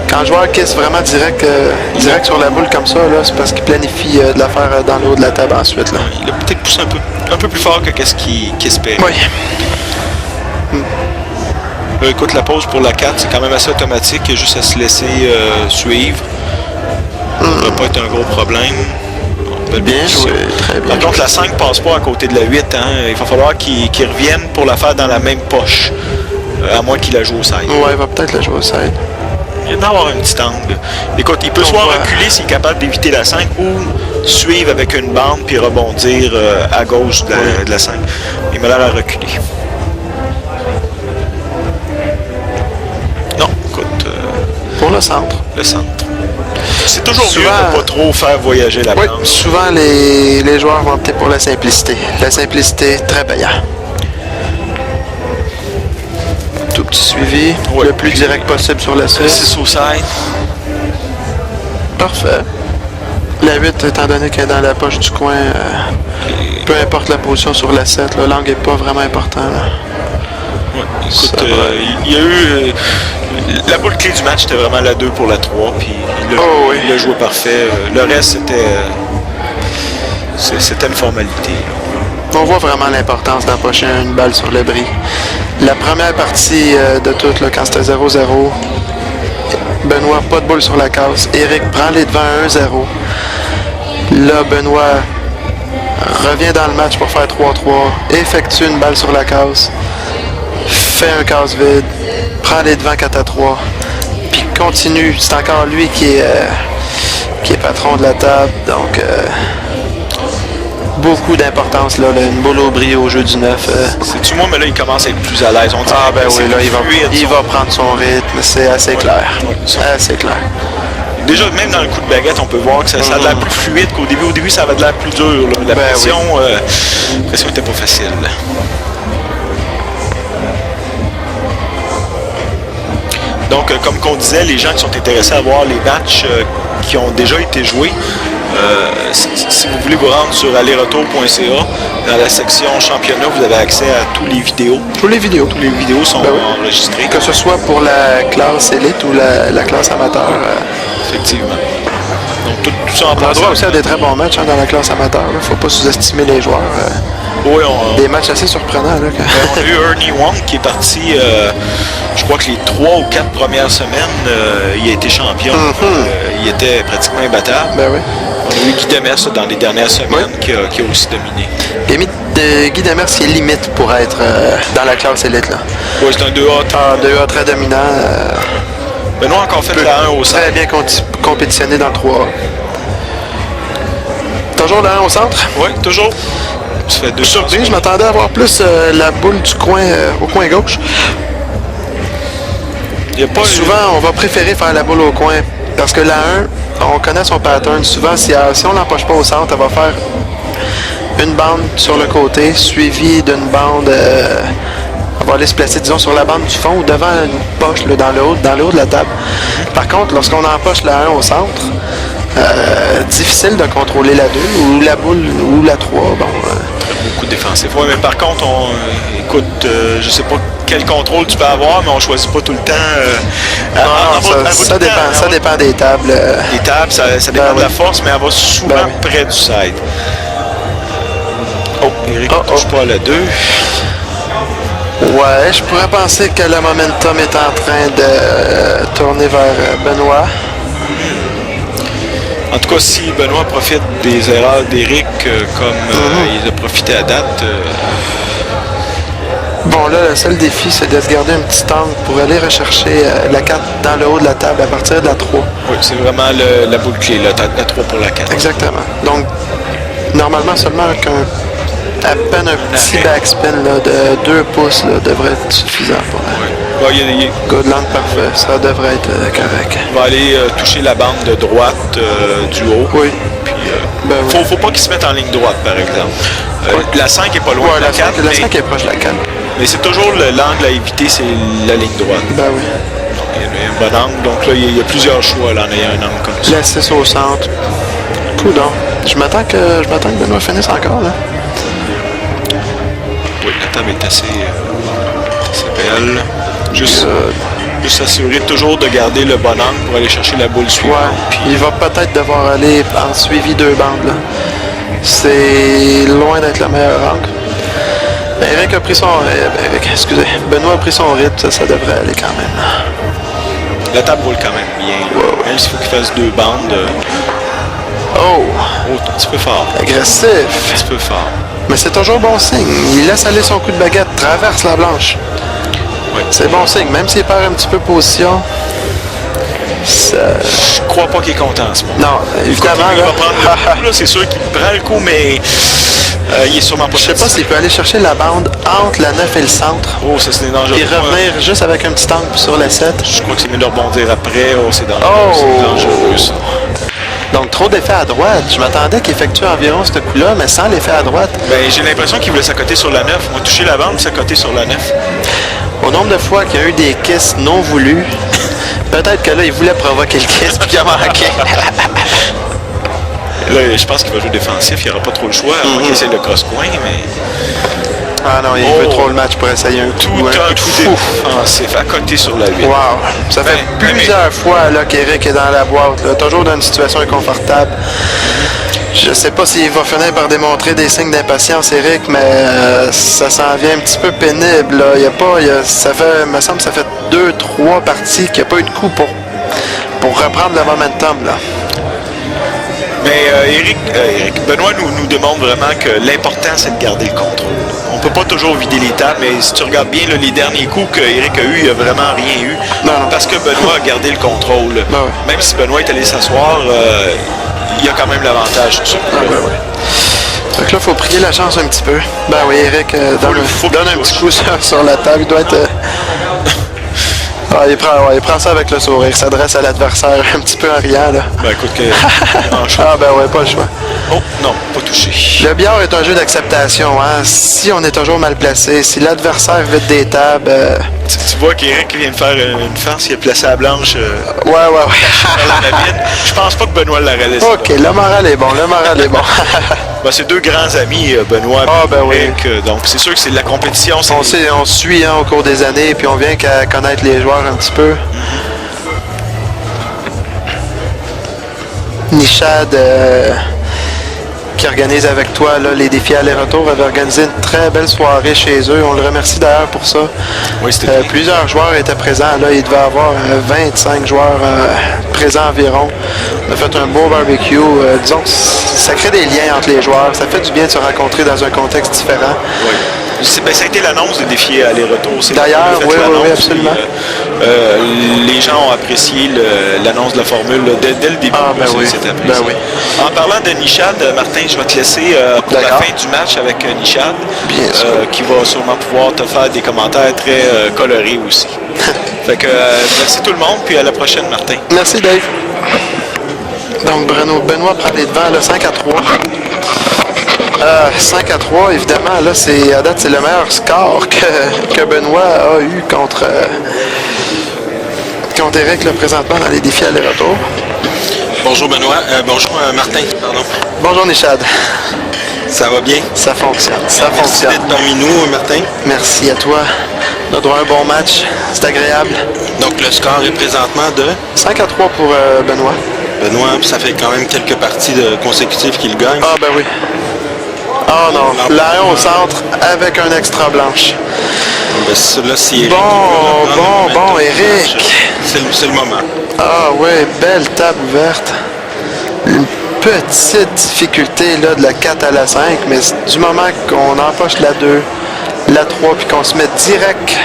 Quand le joueur kiss vraiment direct sur la boule comme ça, c'est parce qu'il planifie de la faire dans le haut de la table ensuite. Là. Il a peut-être poussé un peu plus fort que ce qu'il espérait. Oui. Écoute, la pause pour la 4, c'est quand même assez automatique. Il y a juste à se laisser suivre. Ça ne va pas être un gros problème. Bien joué, très bien. Par contre, la 5 passe pas à côté de la 8. Hein. Il va falloir qu'il revienne pour la faire dans la même poche. À moins qu'il la joue au side. Ouais, il va peut-être la jouer au side. Il va avoir un petit angle. Écoute, il peut soit reculer s'il est capable d'éviter la 5 ou suivre avec une bande puis rebondir à gauche de la 5. Il m'a l'air à reculer. Non, écoute... pour le centre. Le centre. C'est toujours mieux de ne pas trop faire voyager la bande. Oui, souvent les joueurs vont opter pour la simplicité. La simplicité, très payant. Tout petit suivi, le plus direct possible sur la 6. 6 au side. Parfait. La 8, étant donné qu'elle est dans la poche du coin, peu importe la position sur la 7, l'angle n'est pas vraiment important. Là. Ouais, écoute, il y a eu... la boule clé du match, c'était vraiment la 2 pour la 3, puis il a joué parfait. Le reste, c'était une formalité. Là. On voit vraiment l'importance d'empocher une balle sur le bris. La première partie de tout, quand c'était 0-0, Benoît, pas de boule sur la case. Éric prend les devants 1-0. Là, Benoît revient dans le match pour faire 3-3, effectue une balle sur la case, fait un case vide, prend les devants 4-3, puis continue. C'est encore lui qui est patron de la table. Donc, beaucoup d'importance, là, une boule au bris au jeu du 9. C'est-tu moi, mais là, il commence à être plus à l'aise. Ah ben oui, là, il va prendre son rythme, c'est assez clair. Assez clair. Déjà, même dans le coup de baguette, on peut voir que ça a de l'air plus fluide qu'au début. Au début, ça avait de l'air plus dur. Là. La pression n'était pas facile. Donc, comme on disait, les gens qui sont intéressés à voir les matchs qui ont déjà été joués, si vous voulez vous rendre sur alleretour.ca, dans la section championnat, vous avez accès à tous les vidéos. Tous les vidéos. Tous les vidéos sont enregistrées. Que ce soit pour la classe élite ou la classe amateur. Effectivement. Donc, tout ça en on a droit aussi à des très bons matchs dans la classe amateur. Il ne faut pas sous-estimer les joueurs. Oui, des matchs assez surprenants. Là, on a eu Ernie Wong qui est parti, je crois que les 3 ou 4 premières semaines, il a été champion. Il était pratiquement imbattable. Ben oui. On a eu Guy Demers dans les dernières semaines qui a aussi dominé. Guy Demers qui est limite pour être dans la classe élite. Oui, c'est un 2A. 2A très dominant. Benoît a encore fait de la 1 au centre. Très bien compétitionné dans le 3A. Toujours la 1 au centre? Oui, toujours. Ça fait 2 surprise, je m'attendais à voir plus la boule du coin au coin gauche. Souvent, on va préférer faire la boule au coin. Parce que la 1, on connaît son pattern. Souvent, si on l'empoche pas au centre, elle va faire une bande sur le côté, suivie d'une bande. On va aller se placer, disons, sur la bande du fond ou devant une poche là, dans le haut de la table. Par contre, lorsqu'on empoche la 1 au centre, difficile de contrôler la 2 ou la boule ou la 3. Beaucoup de défensifs. Oui, mais par contre, écoute, je sais pas quel contrôle tu peux avoir, mais on choisit pas tout le temps. Ça dépend des tables. Les tables, ça dépend de la force, mais elle va souvent près du side. Oh, Eric ne touche pas à la 2. Ouais, je pourrais penser que le momentum est en train de tourner vers Benoît. En tout cas, si Benoît profite des erreurs d'Éric comme il a profité à date. Bon, là, le seul défi, c'est de se garder un petit angle pour aller rechercher la 4 dans le haut de la table à partir de la 3. Oui, c'est vraiment la boule clé, la 3 pour la 4. Exactement. Donc, normalement, seulement à peine un petit backspin là, de 2 pouces là, devrait être suffisant pour Goodland, parfait. Ça devrait être correct. Il va aller toucher la bande de droite du haut. Oui. Puis, faut pas qu'il se mette en ligne droite, par exemple. La 5 est pas loin de la 4. La 5 est proche de la 4. Mais c'est toujours l'angle à éviter, c'est la ligne droite. Ben oui. Donc, il y a un bon angle. Donc là, il y a plusieurs choix là, en ayant un angle comme ça. La 6 au centre. Coudon. Je m'attends que Benoît finisse encore, là. Oui, la table est assez belle. Juste s'assurer toujours de garder le bon angle pour aller chercher la boule suivante. Ouais, puis il va peut-être devoir aller en suivi 2 bandes. Là. C'est loin d'être le meilleur angle. Eric a pris son... Benoît a pris son rythme, ça devrait aller quand même. La table roule quand même bien. Wow. Même s'il faut qu'il fasse 2 bandes. Oh, un petit peu fort. Agressif. Un petit peu fort. Mais c'est toujours bon signe. Il laisse aller son coup de baguette, traverse la blanche. Oui. C'est bon signe. Même s'il perd un petit peu position, je crois pas qu'il est content en ce moment. Non, évidemment. Il va prendre le coup, là, c'est sûr qu'il prend le coup, mais il est sûrement pas je sais pas s'il peut aller chercher la bande entre la 9 et le centre. Oh, ça c'est dangereux. Et revenir juste avec un petit angle sur la 7. Je crois que c'est mieux de rebondir après. Oh, c'est dangereux. Oh. C'est dangereux, ça. Donc, trop d'effet à droite. Je m'attendais qu'il effectue environ ce coup-là, mais sans l'effet à droite. Ben, j'ai l'impression qu'il voulait s'accoter sur la 9. On va toucher la bande et s'accoter sur la 9. Au nombre de fois qu'il y a eu des kisses non voulus, peut-être que là, il voulait provoquer le kiss puis qu'il a manqué. Là, je pense qu'il va jouer défensif. Il n'y aura pas trop le choix. Il essaie le cross-coin, mais... Ah non, il veut trop le match pour essayer un tout un coup défensif à côté sur la 8. Wow! Ça fait plusieurs fois là, qu'Éric est dans la boîte, là, toujours dans une situation inconfortable. Je sais pas s'il va finir par démontrer des signes d'impatience, Éric, mais ça s'en vient un petit peu pénible. Là. Il me semble que ça fait 2-3 parties qu'il n'y a pas eu de coup pour reprendre le momentum. Là. Mais Benoît nous demande vraiment que l'important, c'est de garder le contrôle. On ne peut pas toujours vider les tables, mais si tu regardes bien là, les derniers coups qu'Éric a eu, il n'a vraiment rien eu. Non. Parce que Benoît a gardé le contrôle. Ouais. Même si Benoît est allé s'asseoir, il y a quand même l'avantage. Fait que là, il faut prier la chance un petit peu. Ben oui, Eric, donne un petit coup sur la table. Il doit être... il prend ça avec le sourire. Il s'adresse à l'adversaire un petit peu en riant. Là. Ben écoute que... Ah ben ouais, pas le choix. Oh, non, pas touché. Le billard est un jeu d'acceptation. Hein? Si on est toujours mal placé, si l'adversaire vide des tables... Tu vois qu'Éric vient de faire une farce, il a placé la blanche Ouais. dans la vide. Je pense pas que Benoît l'aurait laissé. OK, le moral est bon, Ben, c'est deux grands amis, Benoît et Eric. Oui. Donc c'est sûr que c'est de la compétition. On suit au cours des années, puis on vient qu'à connaître les joueurs un petit peu. Nishad, qui organise avec toi là, les défis aller-retour, avait organisé une très belle soirée chez eux. On le remercie d'ailleurs pour ça. Oui, plusieurs joueurs étaient présents. Là, il devait y avoir 25 joueurs présents environ. On a fait un beau barbecue. Disons que ça crée des liens entre les joueurs. Ça fait du bien de se rencontrer dans un contexte différent. Oui. Ça a été l'annonce des défis aller-retour. D'ailleurs, oui, absolument. Les gens ont apprécié l'annonce de la formule là, dès le début. C'était apprécié. En parlant de Nishad, Martin, je vais te laisser pour la fin du match avec Nishad, qui va sûrement pouvoir te faire des commentaires très colorés aussi. Fait que merci tout le monde, puis à la prochaine, Martin. Merci, Dave. Donc, Benoît prend les devants, 5-3. 5-3, évidemment, là, à date, c'est le meilleur score que Benoît a eu contre Eric, là, présentement, dans les défis aller-retour. Bonjour Benoît, bonjour Martin, pardon. Bonjour Nishad. Ça va bien? Ça fonctionne, Merci d'être parmi nous, Martin. Merci à toi. On a droit à un bon match, c'est agréable. Donc le score est présentement de? 5-3 pour Benoît. Benoît, ça fait quand même quelques parties consécutives qu'il gagne. Ah ben oui. Oh non, l'arrière au centre avec un extra blanche. Ben, là, si Eric bon, Eric. C'est le moment. Ah ouais, belle table ouverte. Une petite difficulté là, de la 4 à la 5, mais du moment qu'on empoche la 2, la 3, puis qu'on se met direct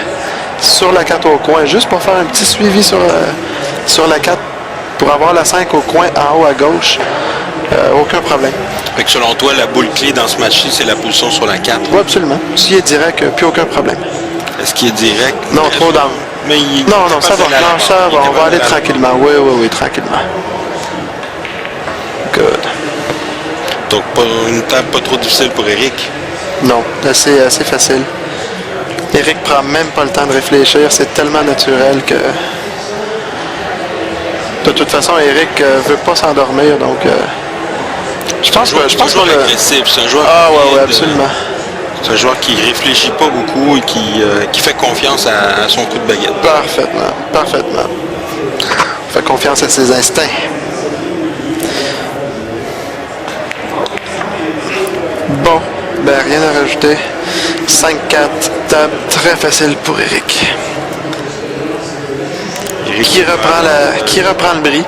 sur la 4 au coin, juste pour faire un petit suivi sur la 4, pour avoir la 5 au coin en haut à gauche, aucun problème. Fait que selon toi, la boule clé dans ce match-ci, c'est la position sur la 4? Oui, absolument. S'il est direct, plus aucun problème. Est-ce qu'il est direct? Non, trop d'âme. Mais non, ça va. Non, ça va. On va aller tranquillement. Oui, tranquillement. Good. Donc, une table pas trop difficile pour Eric? Non, assez facile. Eric prend même pas le temps de réfléchir. C'est tellement naturel que... De toute façon, Eric veut pas s'endormir, donc... Je pense qu'on a... agressif, c'est un joueur... Ah ouais, absolument. C'est un joueur qui réfléchit pas beaucoup et qui fait confiance à son coup de baguette. Parfaitement. Fait confiance à ses instincts. Bon, ben rien à rajouter. 5-4, table très facile pour Eric. Qui reprend le bris.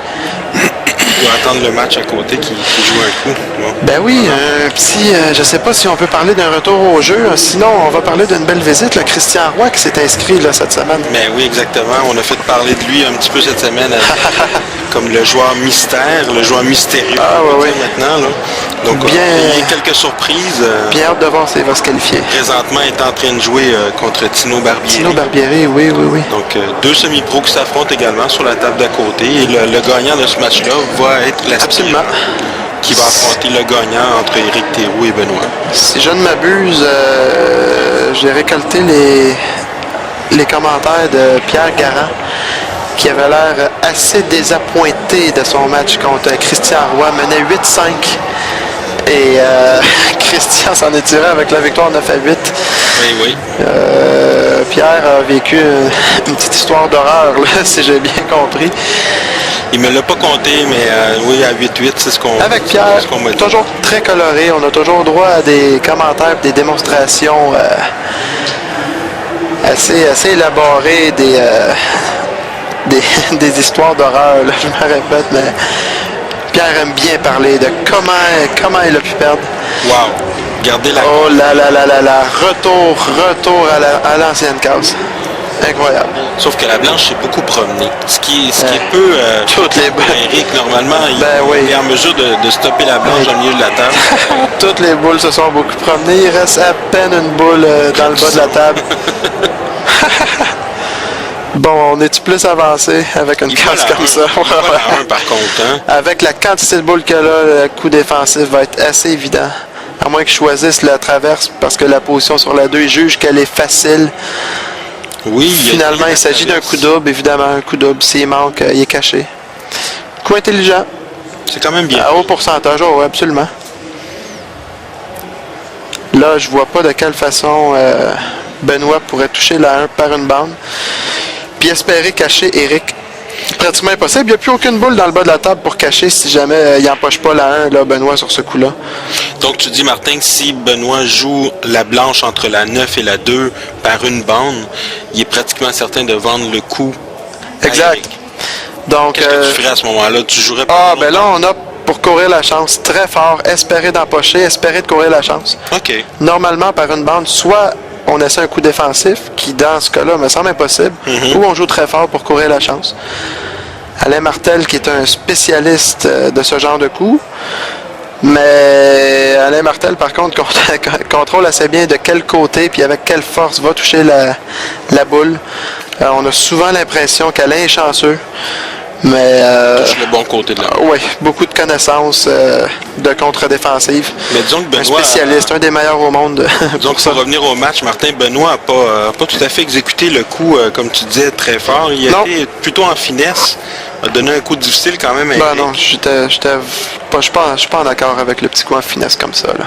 Il doit attendre le match à côté qui joue un coup. Bon. Ben oui, un petit... je sais pas si on peut parler d'un retour au jeu. Sinon, on va parler d'une belle visite. Là, Christian Roy qui s'est inscrit là, cette semaine. Ben oui, exactement. On a fait parler de lui un petit peu cette semaine comme le joueur mystère, le joueur mystérieux maintenant. Là. Donc, il y a quelques surprises. Bien hâte de voir s'il va se qualifier. Présentement, il est en train de jouer contre Tino Barbieri. Tino Barbieri, oui. Donc, deux semi-pros qui s'affrontent également sur la table d'à côté. Et le gagnant de ce match-là va être l'aspirant qui va affronter le gagnant entre Éric Théroux et Benoît. Si je ne m'abuse, j'ai récolté les commentaires de Pierre Garand qui avait l'air assez désappointé de son match contre Christian Roy, menait 8-5 et Christian s'en est tiré avec la victoire 9-8. Oui. Pierre a vécu une petite histoire d'horreur, si j'ai bien compris. Il me l'a pas compté, mais oui, à 8-8, c'est ce qu'on... Avec Pierre, toujours très coloré. On a toujours droit à des commentaires, des démonstrations assez élaborées, des histoires d'horreur. Je me répète, mais Pierre aime bien parler de comment il a pu perdre. Wow! Regardez la... Oh là. Retour à l'ancienne case. Incroyable. Sauf que la blanche s'est beaucoup promenée. Ce qui est peu... Toutes les boules. Eric, normalement, oui. il est en mesure de stopper la blanche au milieu de la table. Toutes les boules se sont beaucoup promenées. Il reste à peine une boule dans le bas de la table. Bon, on est-tu plus avancé avec une casse comme ça? Un, par contre. Hein? Avec la quantité de boules qu'elle a, le coup défensif va être assez évident. À moins qu'ils choisissent la traverse parce que la position sur la 2, ils jugent qu'elle est facile. Oui. Finalement, il s'agit d'un coup double, évidemment. Un coup double, s'il manque, il est caché. Coup intelligent. C'est quand même bien. À haut pourcentage, oui, absolument. Là, je vois pas de quelle façon Benoît pourrait toucher la 1 par une bande. Puis espérer cacher Eric. Pratiquement impossible. Il n'y a plus aucune boule dans le bas de la table pour cacher si jamais il n'empoche pas la 1, là, Benoît, sur ce coup-là. Donc, tu dis, Martin, que si Benoît joue la blanche entre la 9 et la 2 par une bande, il est pratiquement certain de vendre le coup. Exact. Donc, qu'est-ce que tu ferais à ce moment-là? Tu jouerais ben là, on a pour courir la chance très fort, espérer d'empocher, espérer de courir la chance. OK. Normalement, par une bande, soit on essaie un coup défensif, qui dans ce cas-là me semble impossible, ou on joue très fort pour courir la chance. Alain Martel, qui est un spécialiste de ce genre de coup, mais Alain Martel, par contre, contrôle assez bien de quel côté puis avec quelle force va toucher la boule. On a souvent l'impression qu'Alain est chanceux, mais touche le bon côté de la boule. Oui, beaucoup de connaissances de contre-défensive. Mais disons que Benoît, un spécialiste, un des meilleurs au monde. Donc, pour revenir au match, Martin, Benoît n'a pas tout à fait exécuté le coup, comme tu disais, très fort. Il a été plutôt en finesse. A donné un coup difficile quand même. Non, je suis pas en accord avec le petit coup en finesse comme ça. Là.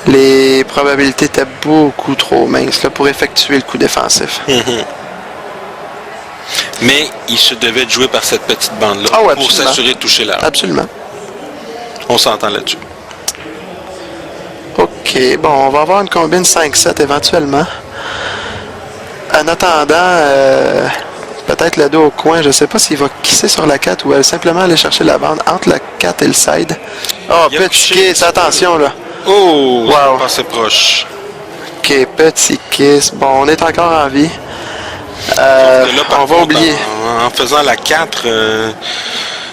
Les probabilités étaient beaucoup trop minces là, pour effectuer le coup défensif. Mais il se devait de jouer par cette petite bande-là pour s'assurer de toucher la. Absolument. On s'entend là-dessus. OK, bon, on va avoir une combine 5-7 éventuellement. En attendant, peut-être le 2 au coin, je ne sais pas s'il va kisser sur la 4 ou simplement aller chercher la bande entre la 4 et le side. Oh, petit kiss, attention là. Oh, wow. Passé proche. OK, petit kiss. Bon, on est encore en vie. On va oublier. En faisant la 4,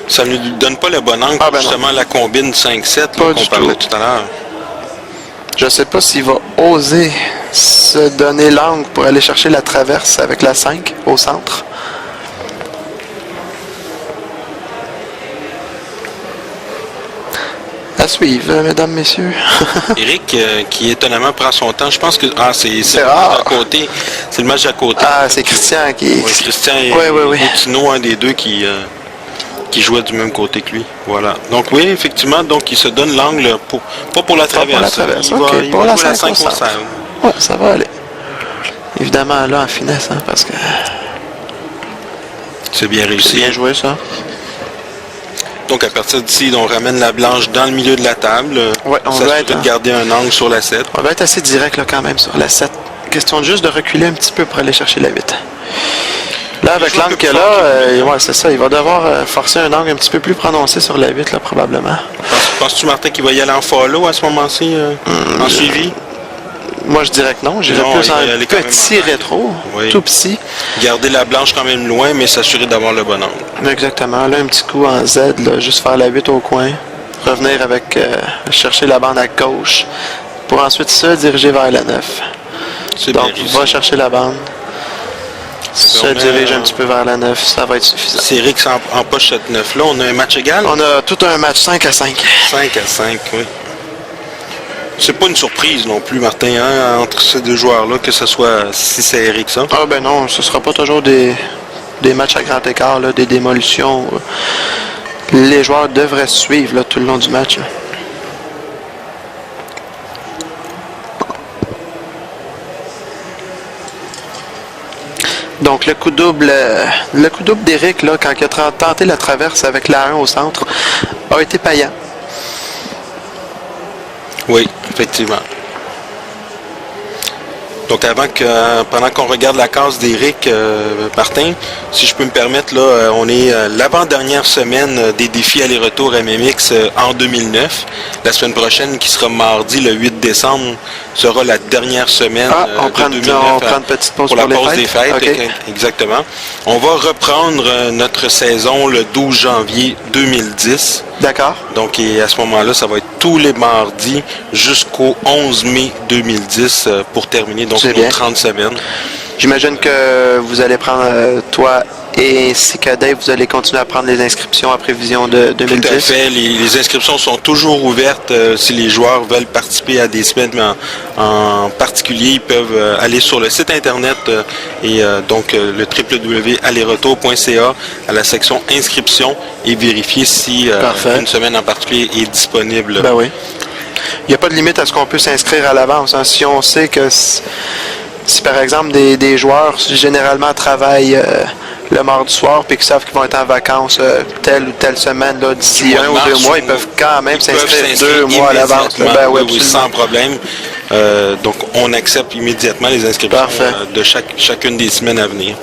ça ne lui donne pas le bon angle pour justement la combine 5-7 qu'on parlait tout à l'heure. Je ne sais pas s'il va oser se donner l'angle pour aller chercher la traverse avec la 5 au centre. À suivre, mesdames, messieurs. Eric, qui étonnamment prend son temps. Je pense que c'est le match à côté. C'est le match à côté. Ah, c'est Christian qui... Oui, Christian et Tino, un des deux qui jouait du même côté que lui. Voilà. Donc oui, effectivement, donc il se donne l'angle pas pour la traverse. Il va jouer la 5 au centre. Ouais, ça va aller. Évidemment, là, en finesse, hein, parce que... C'est bien réussi. C'est bien joué, ça. Donc, à partir d'ici, on ramène la blanche dans le milieu de la table. Ouais, on va être de garder un angle sur la 7. On va être assez direct là, quand même sur la 7. Question juste de reculer un petit peu pour aller chercher la 8. Là, avec l'angle qu'il a là, c'est ça. Il va devoir forcer un angle un petit peu plus prononcé sur la 8, là, probablement. Penses-tu, Martin, qu'il va y aller en follow à ce moment-ci, en suivi? Moi, je dirais que non. J'irais plus en petit rétro, tout petit. Garder la blanche quand même loin, mais s'assurer d'avoir le bon angle. Exactement. Là, un petit coup en Z, là, juste faire la 8 au coin. Revenir avec, chercher la bande à gauche pour ensuite se diriger vers la 9. Donc, va chercher la bande. Se dirige un petit peu vers la 9, ça va être suffisant. C'est Eric qui empoche cette 9-là. On a un match égal? On a tout un match 5 à 5. 5 à 5, oui. C'est pas une surprise non plus, Martin, hein, entre ces deux joueurs-là, que ce soit si c'est Eric ça. Ah ben non, ce sera pas toujours des matchs à grand écart, là, des démolitions. Les joueurs devraient suivre là, tout le long du match. Là. Donc le coup double d'Eric, là, quand il a tenté la traverse avec la 1 au centre, a été payant. Oui, effectivement. Donc pendant qu'on regarde la case d'Éric Martin, si je peux me permettre, là, on est l'avant-dernière semaine des défis aller-retour MMX en 2009. La semaine prochaine, qui sera mardi le 8 décembre, sera la dernière semaine de 2009 on prend une petite pause pour la pause des fêtes. Okay. Exactement. On va reprendre notre saison le 12 janvier 2010. D'accord. Donc, et à ce moment-là, ça va être tous les mardis jusqu'au 11 mai 2010 pour terminer donc nos 30 semaines. J'imagine que vous allez prendre, toi ainsi que Dave, vous allez continuer à prendre les inscriptions à prévision de 2010? Tout à fait. Les inscriptions sont toujours ouvertes. Si les joueurs veulent participer à des semaines, mais en particulier, ils peuvent aller sur le site Internet donc le www.alleretour.ca à la section inscription et vérifier si une semaine en particulier est disponible. Ben oui. Il n'y a pas de limite à ce qu'on peut s'inscrire à l'avance. Hein. Si on sait que si par exemple des joueurs généralement travaillent le mardi soir puis qu'ils savent qu'ils vont être en vacances telle ou telle semaine d'ici 1 ou 2 mois, ils peuvent quand même s'inscrire 2 mois à l'avance. Ben oui, sans problème. Donc on accepte immédiatement les inscriptions de chacune des semaines à venir.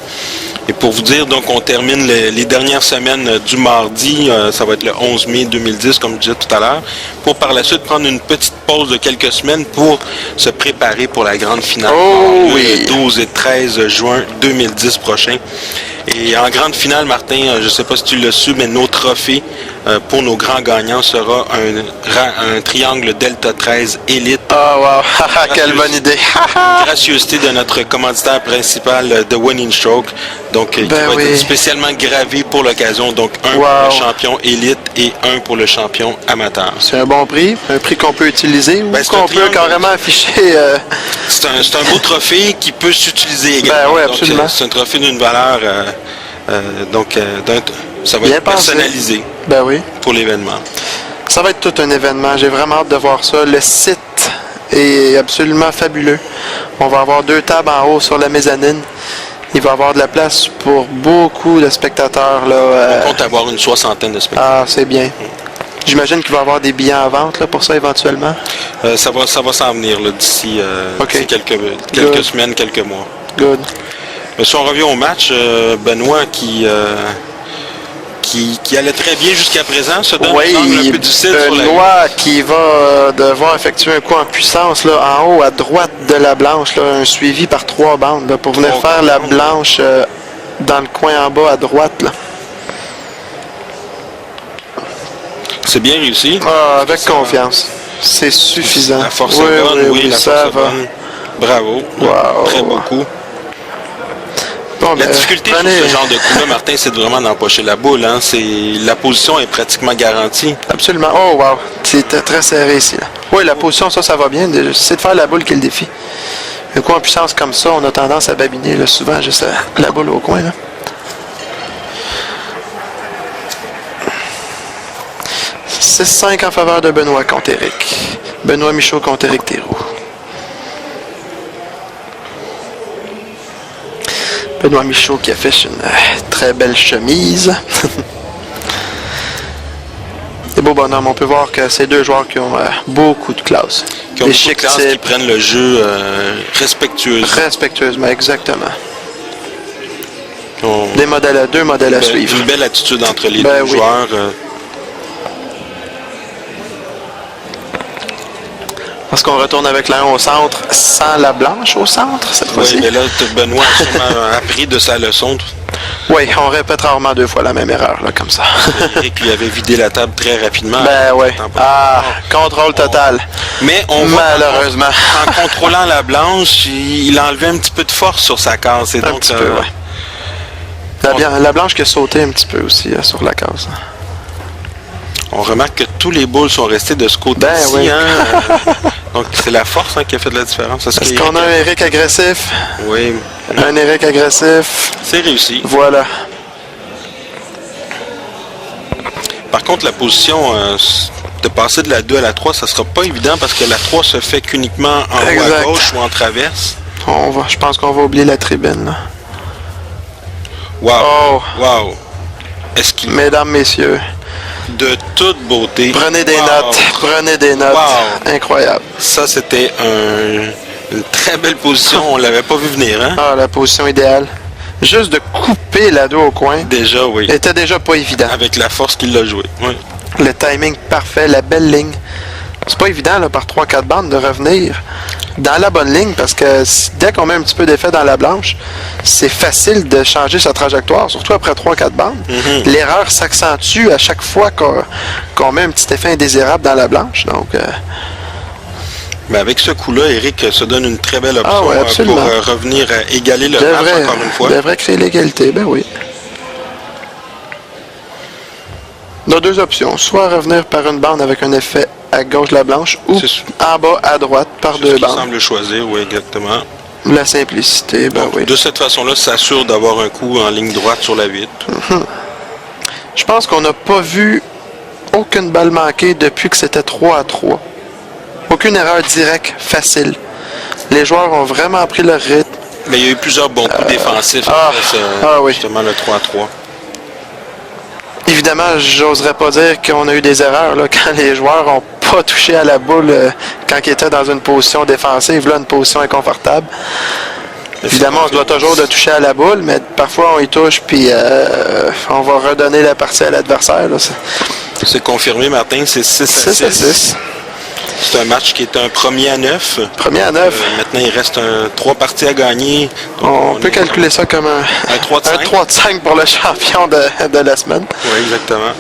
Et pour vous dire, donc on termine les dernières semaines du mardi, ça va être le 11 mai 2010, comme je disais tout à l'heure, pour par la suite prendre une petite pause de quelques semaines pour se préparer pour la grande finale le 12 et 13 juin 2010 prochain. Et en grande finale, Martin, je ne sais pas si tu l'as su, mais nos trophées pour nos grands gagnants sera un triangle Delta 13 Elite. Oh wow, quelle bonne idée! Gracieuseté de notre commanditaire principal, The Winning Stroke, donc qui va être spécialement gravé pour l'occasion. Donc un pour le champion Elite et un pour le champion amateur. C'est un bon prix, un prix qu'on peut utiliser ou qu'on peut carrément afficher. C'est un beau trophée qui peut s'utiliser également. Oui, absolument. Donc, c'est un trophée d'une valeur, ça va être personnalisé pour l'événement. Ça va être tout un événement. J'ai vraiment hâte de voir ça. Le site est absolument fabuleux. On va avoir 2 tables en haut sur la mezzanine. Il va y avoir de la place pour beaucoup de spectateurs. Là, on compte avoir une 60aine de spectateurs. Ah, c'est bien. J'imagine qu'il va y avoir des billets en vente là, pour ça éventuellement. Ça va s'en venir d'ici quelques semaines, quelques mois. Good. Mais si on revient au match, Benoît qui allait très bien jusqu'à présent, se donne un angle un peu difficile Benoît qui va devoir effectuer un coup en puissance là, en haut à droite de la blanche, là, un suivi par 3 bandes là, pour venir faire la blanche dans le coin en bas à droite. Là. C'est bien réussi. Avec confiance. C'est suffisant. La force est bonne, oui, la force est bonne. Bravo. Wow. Très beau coup. Bon, la difficulté sur ce genre de coup-là, Martin, c'est vraiment d'empocher la boule. Hein. La position est pratiquement garantie. Absolument. Oh, wow. C'était très serré ici. Là. Oui, la position, ça va bien. C'est de faire la boule qui est le défi. Un coup en puissance comme ça, on a tendance à babiner là, souvent juste la boule au coin. Là. « 6-5 en faveur de Benoît contre Éric. Benoît Michaud contre Éric Théroux. Benoît Michaud qui affiche une très belle chemise. Des beaux bonhommes. On peut voir que c'est 2 joueurs qui ont beaucoup de classe. Qui ont beaucoup de classe, qui prennent le jeu respectueusement. Respectueusement, exactement. Deux modèles à suivre. Une belle attitude entre les deux joueurs. Parce qu'on retourne avec la 1 au centre sans la blanche au centre cette fois-ci. Oui, mais là, Benoît a sûrement appris de sa leçon. Oui, on répète rarement 2 fois la même erreur, là, comme ça. Eric lui avait vidé la table très rapidement. Contrôle total. Mais malheureusement. En contrôlant la blanche, il a enlevé un petit peu de force sur sa case. Et donc, la blanche qui a sauté un petit peu aussi sur la case. On remarque que tous les boules sont restés de ce côté-ci. Oui. Donc, c'est la force qui a fait de la différence. Est-ce qu'on a un Éric agressif? Oui. Un Éric agressif. C'est réussi. Voilà. Par contre, la position de passer de la 2 à la 3, ça sera pas évident parce que la 3 se fait qu'uniquement en haut à gauche ou en traverse. Je pense qu'on va oublier la tribune. Là. Wow. Mesdames, messieurs. De toute beauté. Prenez des notes. Wow. Incroyable. Ça, c'était Une très belle position, on l'avait pas vu venir, hein? Ah, la position idéale. Juste de couper l'ado au coin. Déjà, oui. Était déjà pas évident. Avec la force qu'il l'a joué. Oui. Le timing parfait, la belle ligne. C'est pas évident là, par 3-4 bandes de revenir dans la bonne ligne parce que dès qu'on met un petit peu d'effet dans la blanche, c'est facile de changer sa trajectoire, surtout après 3-4 bandes. L'erreur s'accentue à chaque fois qu'on met un petit effet indésirable dans la blanche. Donc, mais avec ce coup-là, Éric se donne une très belle option pour revenir à égaler le match encore une fois. Devrait créer l'égalité, ben oui. On a deux options, soit revenir par une bande avec un effet à gauche de la blanche ou en bas à droite par deux bandes. Semble choisir, oui, exactement. La simplicité, ben oui. De cette façon-là, ça s'assure d'avoir un coup en ligne droite sur la 8. Je pense qu'on n'a pas vu aucune balle manquée depuis que c'était 3-3. Aucune erreur directe, facile. Les joueurs ont vraiment pris leur rythme. Mais il y a eu plusieurs bons coups défensifs oui. Justement le 3-3. Évidemment, j'oserais pas dire qu'on a eu des erreurs là, quand les joueurs n'ont pas touché à la boule quand ils étaient dans une position défensive, là, une position inconfortable. Évidemment, on se doit toujours de toucher à la boule, mais parfois on y touche puis on va redonner la partie à l'adversaire. C'est confirmé, Martin, c'est 6-6. C'est un match qui est un 1er à 9. 1er à 9. Maintenant, il reste 3 parties à gagner. On peut calculer ça comme un 3 de 5. 3 de 5 pour le champion de la semaine. Oui, exactement.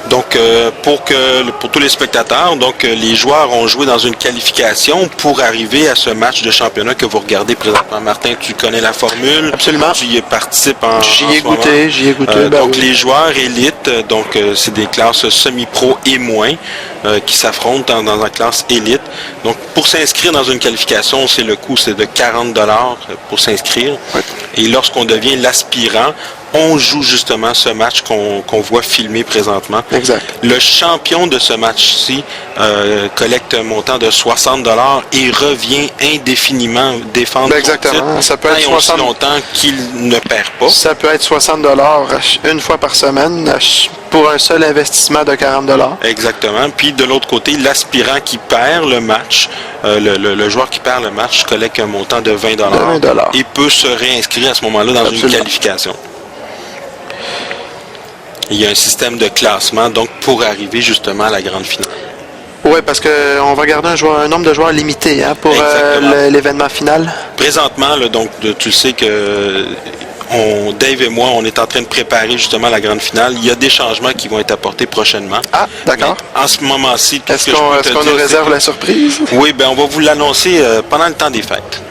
Donc, pour tous les spectateurs, donc les joueurs ont joué dans une qualification pour arriver à ce match de championnat que vous regardez présentement. Martin, tu connais la formule. Absolument. Tu y participes en J'y ai goûté. Donc, les joueurs élites, donc c'est des classes semi-pro et moins qui s'affrontent dans la classe élite. Donc, pour s'inscrire dans une qualification, c'est le coût, c'est de 40$ pour s'inscrire. Oui. Et lorsqu'on devient l'aspirant, on joue justement ce match qu'on voit filmé présentement. Exact. Le champion de ce match-ci collecte un montant de 60$ et revient indéfiniment défendre son titre. Ça peut être 60 aussi longtemps qu'il ne perd pas. Ça peut être 60$ une fois par semaine pour un seul investissement de 40$. Exactement. Puis de l'autre côté, l'aspirant qui perd le match, le joueur qui perd le match collecte un montant de 20$ et peut se réinscrire à ce moment-là dans une qualification. Il y a un système de classement, donc pour arriver justement à la grande finale. Oui, parce qu'on va garder un nombre de joueurs limité pour l'événement final. Présentement, là, donc, tu sais que Dave et moi, on est en train de préparer justement la grande finale. Il y a des changements qui vont être apportés prochainement. Ah, d'accord. En ce moment-ci, est-ce qu'on nous réserve la surprise? Oui, bien, on va vous l'annoncer pendant le temps des fêtes.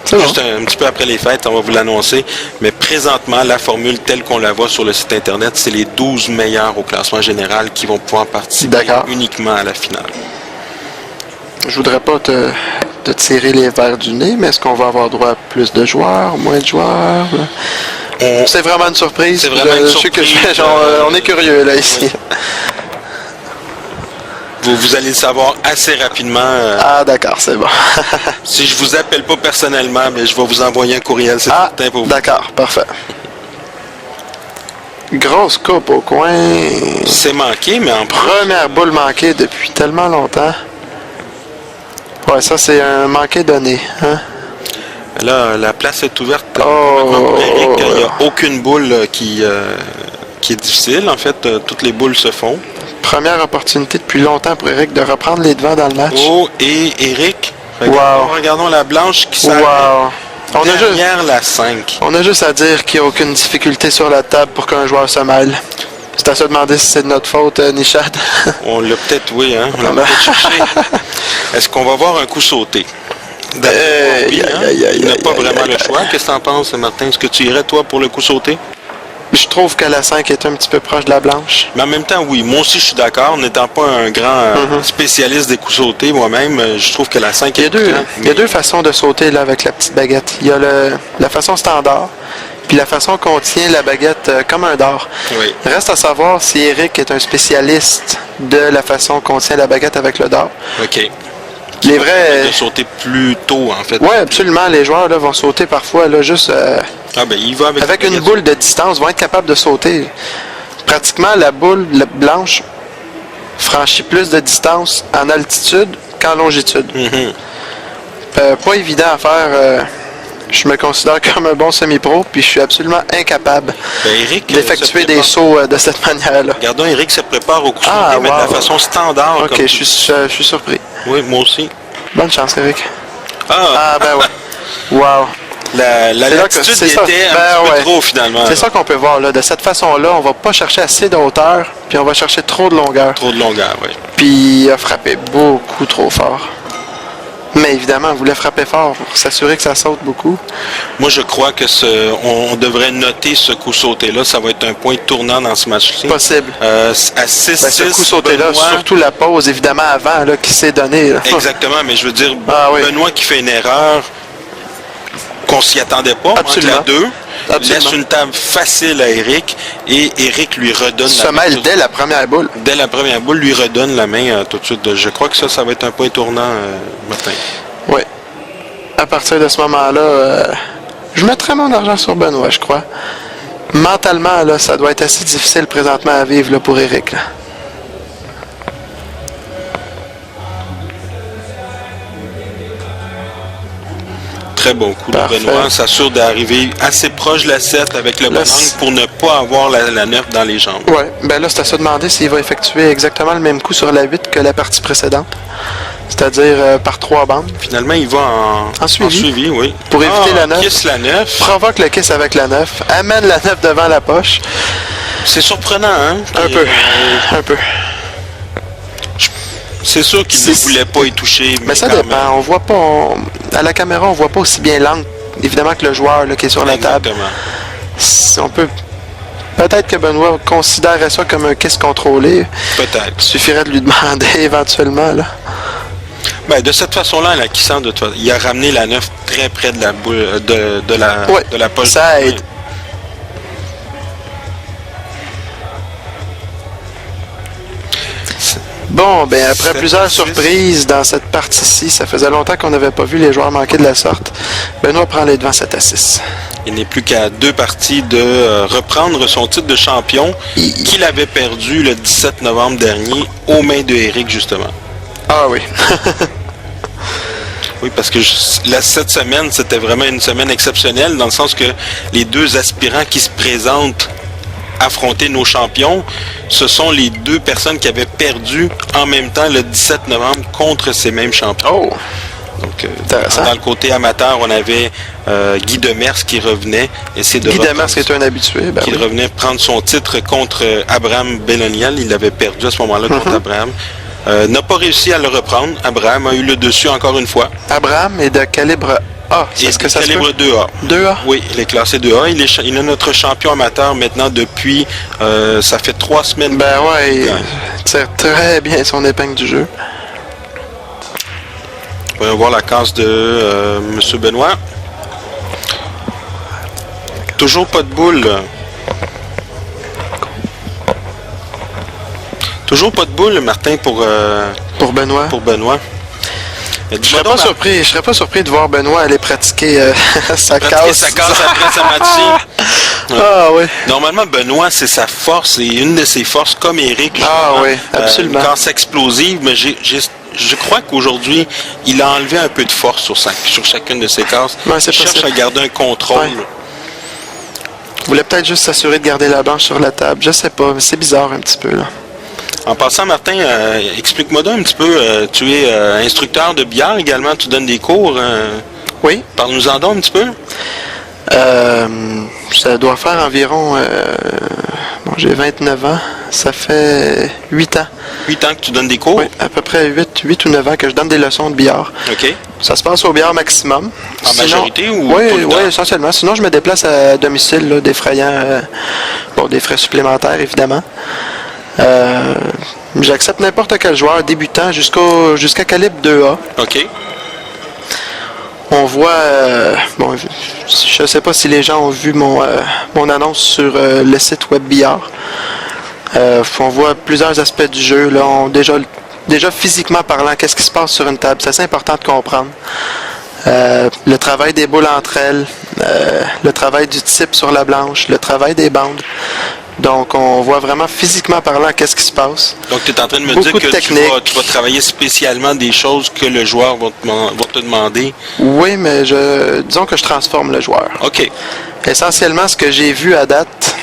Juste un petit peu après les fêtes, on va vous l'annoncer. Mais présentement, la formule telle qu'on la voit sur le site Internet, c'est les 12 meilleurs au classement général qui vont pouvoir participer uniquement à la finale. Je voudrais pas te tirer les verres du nez, mais est-ce qu'on va avoir droit à plus de joueurs, moins de joueurs? C'est vraiment une surprise. C'est vraiment une surprise. On est curieux là ici. Vous allez le savoir assez rapidement. Ah, d'accord, c'est bon. Si je vous appelle pas personnellement, mais je vais vous envoyer un courriel, c'est certain pour vous. D'accord, parfait. Grosse coupe au coin. C'est manqué, mais en première boule manquée depuis tellement longtemps. Ouais, ça, c'est un manqué donné. Hein? Là, la place est ouverte. Pour Éric, il n'y a aucune boule qui est difficile. En fait, toutes les boules se font. Première opportunité depuis longtemps pour Éric de reprendre les devants dans le match. Oh, et Éric, regardons la blanche qui s'arrête derrière la 5. On a juste à dire qu'il n'y a aucune difficulté sur la table pour qu'un joueur se mêle. C'est à se demander si c'est de notre faute, Nishad. On l'a peut-être, oui, hein? On l'a peut-être cherché. Est-ce qu'on va voir un coup sauté? Il n'a pas vraiment le choix. Qu'est-ce que tu en penses, Martin? Est-ce que tu irais, toi, pour le coup sauté? Je trouve que la 5 est un petit peu proche de la blanche. Mais en même temps, oui, moi aussi je suis d'accord. N'étant pas un grand spécialiste des coups sautés moi-même, je trouve que la 5 est Il y a deux façons de sauter là, avec la petite baguette. Il y a la façon standard, puis la façon qu'on tient la baguette comme un dard. Oui. Reste à savoir si Éric est un spécialiste de la façon qu'on tient la baguette avec le dard. OK. les vrais... De sauter plus tôt, en fait. Oui, absolument. Les joueurs là, vont sauter parfois là, juste il va avec une boule de distance, vont être capables de sauter. Pratiquement, la boule blanche franchit plus de distance en altitude qu'en longitude. Pas évident à faire. Je me considère comme un bon semi-pro, puis je suis absolument incapable d'effectuer des sauts de cette manière-là. Regardons, Eric se prépare au coup sauté, mais de la façon standard. Ok, je suis surpris. Oui, moi aussi. Bonne chance, Eric. Ah ben ouais. Wow. L'attitude était un petit peu trop, finalement. C'est ça qu'on peut voir, là. De cette façon-là, on va pas chercher assez de hauteur, puis on va chercher trop de longueur. Trop de longueur, oui. Puis il a frappé beaucoup trop fort. Mais évidemment, on voulait frapper fort pour s'assurer que ça saute beaucoup. Moi, je crois que on devrait noter ce coup sauté-là. Ça va être un point tournant dans ce match-ci. Possible. À 6-6, ce coup sauté-là, surtout la pause, évidemment, avant, là, qui s'est donnée. Là. Exactement, mais je veux dire, Benoît qui fait une erreur qu'on s'y attendait pas, absolument. Entre la 2, laisse une table facile à Eric, et Eric lui redonne la main. Dès la première boule. Dès la première boule, lui redonne la main tout de suite. Je crois que ça va être un point tournant, Martin. Oui. À partir de ce moment-là, je mettrai mon argent sur Benoît, je crois. Mentalement, là, ça doit être assez difficile présentement à vivre là, pour Eric. Là. Très bon coup de Benoît. S'assure d'arriver assez proche de la 7 avec le bon angle pour ne pas avoir la 9 dans les jambes. Oui, ben là, c'est à se demander s'il va effectuer exactement le même coup sur la 8 que la partie précédente. C'est-à-dire par 3 bandes. Finalement, il va en suivi, oui. Pour éviter la 9. Kiss la 9. Provoque le kiss avec la 9. Amène la 9 devant la poche. C'est surprenant, hein? Un peu. C'est sûr qu'il ne voulait pas y toucher. Mais ça dépend. Même. On voit pas... À la caméra, on voit pas aussi bien l'angle, évidemment, que le joueur là, qui est sur la table. On peut... Peut-être que Benoît considérait ça comme un kiss contrôlé. Peut-être. Il suffirait de lui demander éventuellement, là. Ben, de cette façon-là, la kissant, il a ramené la 9 très près de la boule, de la poche. Ça aide. Bon, ben après plusieurs surprises dans cette partie-ci, ça faisait longtemps qu'on n'avait pas vu les joueurs manquer de la sorte. Benoît prend les devants 7-6. Il n'est plus qu'à 2 parties de reprendre son titre de champion qu'il avait perdu le 17 novembre dernier aux mains de Eric, justement. Ah oui. Oui, parce que cette semaine, c'était vraiment une semaine exceptionnelle, dans le sens que les 2 aspirants qui se présentent affronter nos champions, ce sont les 2 personnes qui avaient perdu en même temps le 17 novembre contre ces mêmes champions. Oh! Donc, dans le côté amateur, on avait Guy Demers qui revenait. Guy Demers qui est un habitué. Qui revenait prendre son titre contre Abraham Belloniel. Il avait perdu à ce moment-là contre Abraham. N'a pas réussi à le reprendre. Abraham a eu le dessus encore une fois. Abraham est de calibre A. Est-ce que ça calibre 2A. 2A? Oui, il est classé 2A. Il est notre champion amateur maintenant depuis, ça fait 3 semaines. Ben ouais, il tire très bien son épingle du jeu. On va voir la case de M. Benoît. Toujours pas de boule. Toujours pas de boule, Martin, pour Benoît. Pour Benoît. Je serais pas surpris de voir Benoît aller pratiquer sa case après sa match. Ah oui. Normalement, Benoît, c'est sa force et une de ses forces, comme Eric. Ah oui, absolument. Une casse explosive, mais je crois qu'aujourd'hui, il a enlevé un peu de force sur chacune de ses cases. Ouais, il cherche à garder un contrôle. Ouais. Il voulait peut-être juste s'assurer de garder la banche sur la table. Je sais pas, mais c'est bizarre un petit peu là. En passant, Martin, explique-moi donc un petit peu, tu es instructeur de billard également, tu donnes des cours. Oui. Parle-nous-en donc un petit peu. Ça doit faire environ... j'ai 29 ans, ça fait 8 ans. 8 ans que tu donnes des cours? Oui, à peu près 8 ou 9 ans que je donne des leçons de billard. OK. Ça se passe au billard maximum. Majorité ou oui, essentiellement. Sinon, je me déplace à domicile, là, défrayant des frais supplémentaires, évidemment. J'accepte n'importe quel joueur débutant jusqu'à calibre 2A. OK. On voit, je ne sais pas si les gens ont vu mon annonce sur le site web billard. On voit plusieurs aspects du jeu. Là, déjà physiquement parlant, qu'est-ce qui se passe sur une table. C'est assez important de comprendre. Le travail des boules entre elles, le travail du type sur la blanche, le travail des bandes. Donc, on voit vraiment physiquement parlant qu'est-ce qui se passe. Donc, tu es en train de me Beaucoup dire que tu vas travailler spécialement des choses que le joueur va te demander. Oui, mais disons que je transforme le joueur. OK. Essentiellement, ce que j'ai vu à date